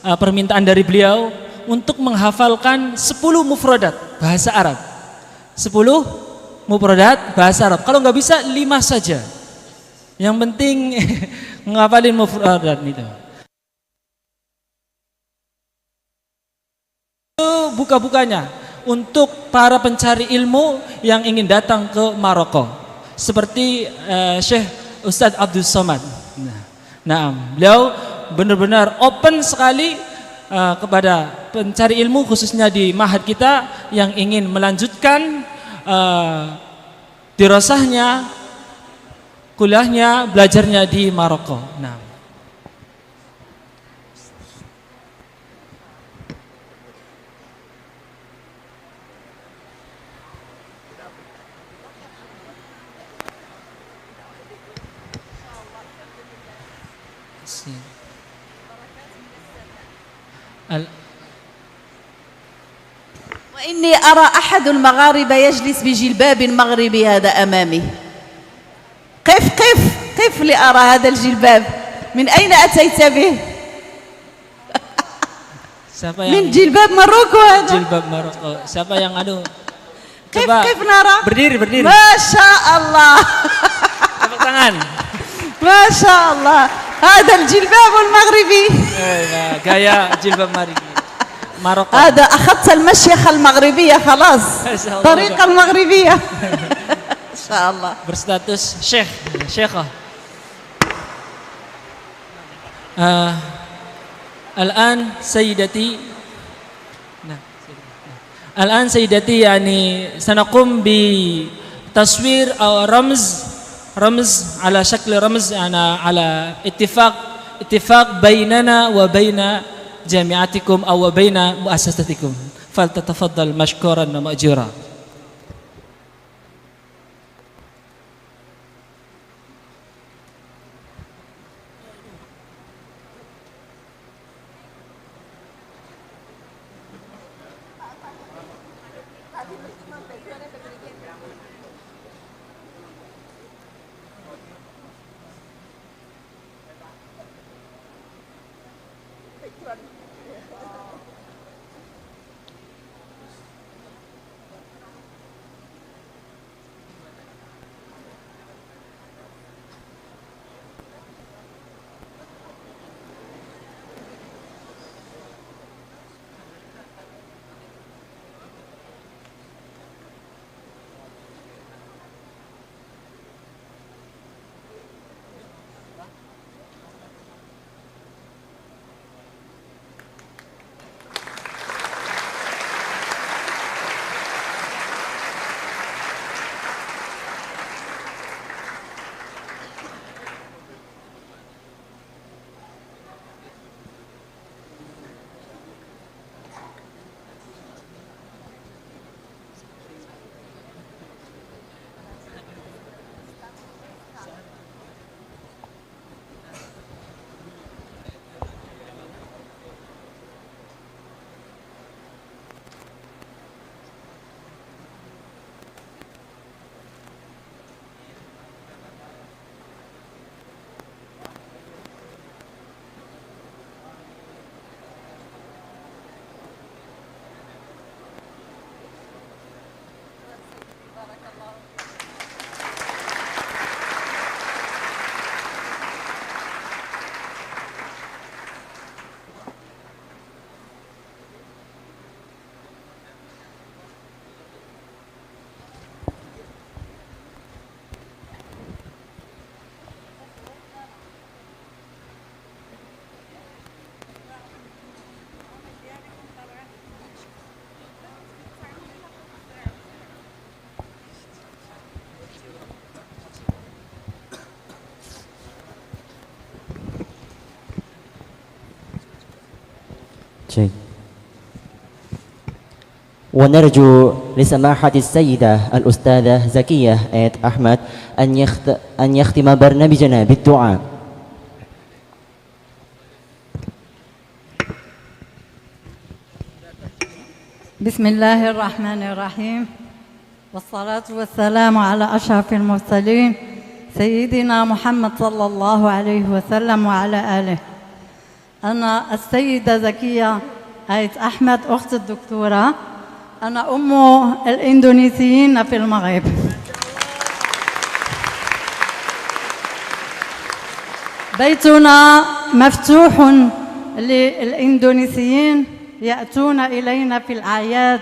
permintaan dari beliau untuk menghafalkan 10 mufradat bahasa Arab. 10 mufradat bahasa Arab. Kalau nggak bisa 5 saja. Yang penting menghafalin mufradat itu. Buka-bukanya untuk para pencari ilmu yang ingin datang ke Maroko, seperti Syekh Ustadz Abdul Somad. Nah, beliau benar-benar open sekali kepada pencari ilmu, khususnya di mahad kita yang ingin melanjutkan dirasahnya, kuliahnya, belajarnya di Maroko. Nah, وإني أرى أحد المغاربة يجلس بجلباب مغربي هذا أمامي. قف لأرى هذا الجلباب. من أين أتيت به؟ من جلباب ماروكو هذا. Jilbab Maroko. Siapa yang كيف نرى؟ Berdiri. ما شاء الله. Tepuk tangan. ما شاء الله. هذا الجلباب المغربي. Gaya jilbab Maroko. هذا أخذت المشيخة المغربية خلاص. طريقة المغربية. إن شاء الله. Berstatus Syekhah. الآن سيدتي يعني سنقوم بتصوير أو رمز على شكل رمز يعني على اتفاق بيننا وبين جامعتكم أو بين مؤسستكم، فلتتفضل مشكورا ومأجورا. ونرجو لسماحة السيدة الأستاذة زكية آيت أحمد أن يختم برنامجنا بالدعاء. بسم الله الرحمن الرحيم، والصلاة والسلام على أشرف المرسلين سيدنا محمد صلى الله عليه وسلم وعلى آله. أنا السيدة زكية آيت أحمد أخت الدكتورة، أنا أم الإندونيسيين في المغرب. بيتنا مفتوح للإندونيسيين، يأتون إلينا في الأعياد،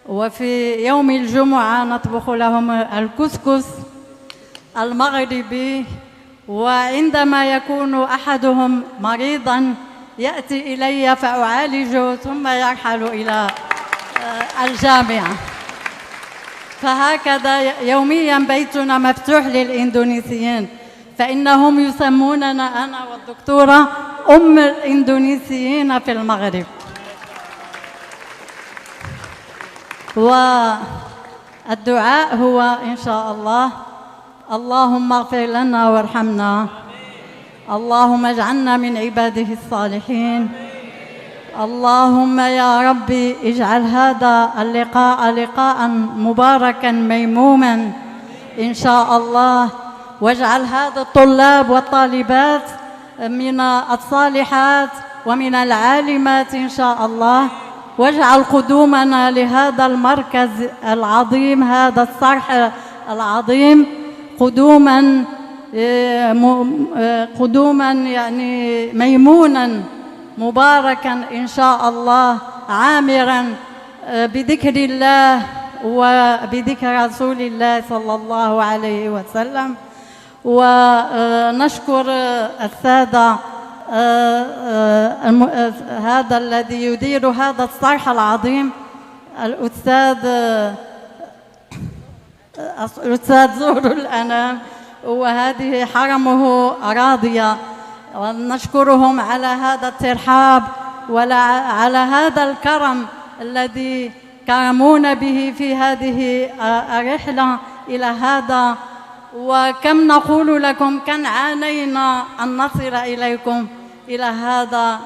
وفي يوم الجمعة نطبخ لهم الكسكس المغربي، وعندما يكون أحدهم مريضا يأتي إلي فأعالجه ثم يرحل إلى الجامعة. فهكذا يوميا بيتنا مفتوح للإندونيسيين، فإنهم يسموننا أنا والدكتورة أم الإندونيسيين في المغرب. والدعاء هو إن شاء الله: اللهم اغفر لنا وارحمنا، اللهم اجعلنا من عباده الصالحين، اللهم يا ربي اجعل هذا اللقاء لقاء مباركا ميموما إن شاء الله، واجعل هذا الطلاب والطالبات من الصالحات ومن العالمات إن شاء الله، واجعل قدومنا لهذا المركز العظيم، هذا الصرح العظيم، قدوما يعني ميمونا مباركا إن شاء الله، عامرا بذكر الله وبذكر رسول الله صلى الله عليه وسلم. ونشكر السادة هذا الذي يدير هذا الصرح العظيم، الأستاذ زهر الأنام، وهذه حرمه راضية، ونشكرهم على هذا الترحاب وعلى هذا الكرم الذي كرمونا به في هذه الرحلة إلى هذا. وكم نقول لكم كم عانينا أن نصل إليكم إلى هذا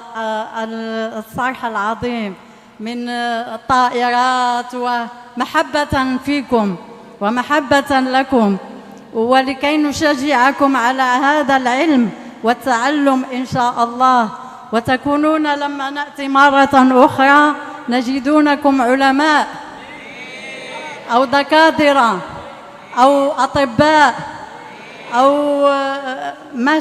الصرح العظيم من الطائرات، ومحبة فيكم ومحبة لكم، ولكي نشجعكم على هذا العلم والتعلم إن شاء الله، وتكونون لما نأتي مرة أخرى نجدونكم علماء أو دكاترة أو أطباء أو ما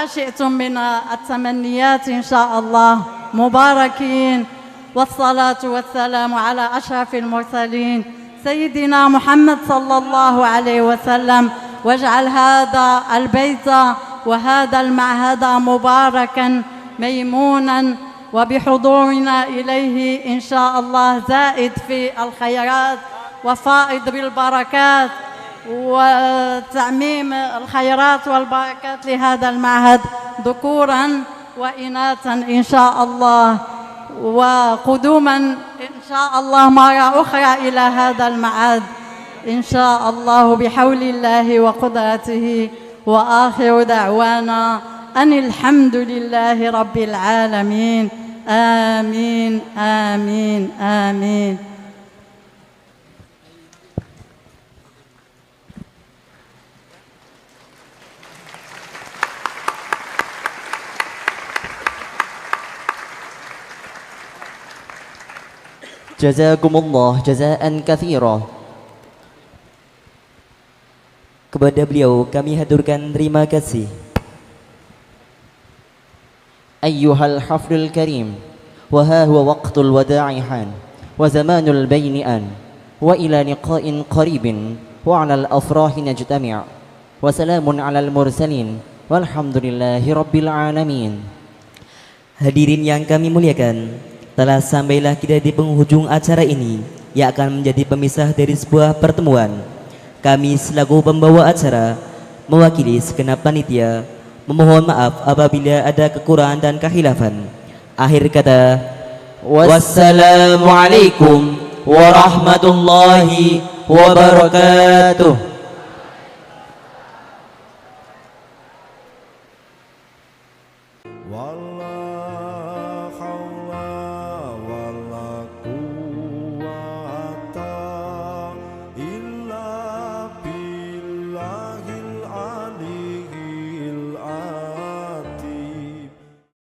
شئتم من التمنيات إن شاء الله، مباركين. والصلاة والسلام على أشرف المرسلين سيدنا محمد صلى الله عليه وسلم، واجعل هذا البيت وهذا المعهد مباركا ميمونا، وبحضورنا إليه إن شاء الله زائد في الخيرات وفائض بالبركات، وتعميم الخيرات والبركات لهذا المعهد ذكورا وإناثا إن شاء الله، وقدوما إن شاء الله مرة أخرى إلى هذا المعهد إن شاء الله بحول الله وقدرته. وآخر دعوانا أن الحمد لله رب العالمين. آمين آمين آمين. Jazakumullah jazaan katsira. Kepada beliau kami haturkan terima kasih. Ayyuhal haflul karim, wa ha huwa waqtul wada'i han, wa zamanul baini an, wa ila liqa'in qaribin, wa 'alal afrahi najtami', wa salamun 'alal mursalin, walhamdulillahi rabbil alamin. Hadirin yang kami muliakan, telah sampailah kita di penghujung acara ini yang akan menjadi pemisah dari sebuah pertemuan. Kami selaku pembawa acara mewakili segenap panitia memohon maaf apabila ada kekurangan dan kehilafan. Akhir kata, Wassalamualaikum warahmatullahi wabarakatuh.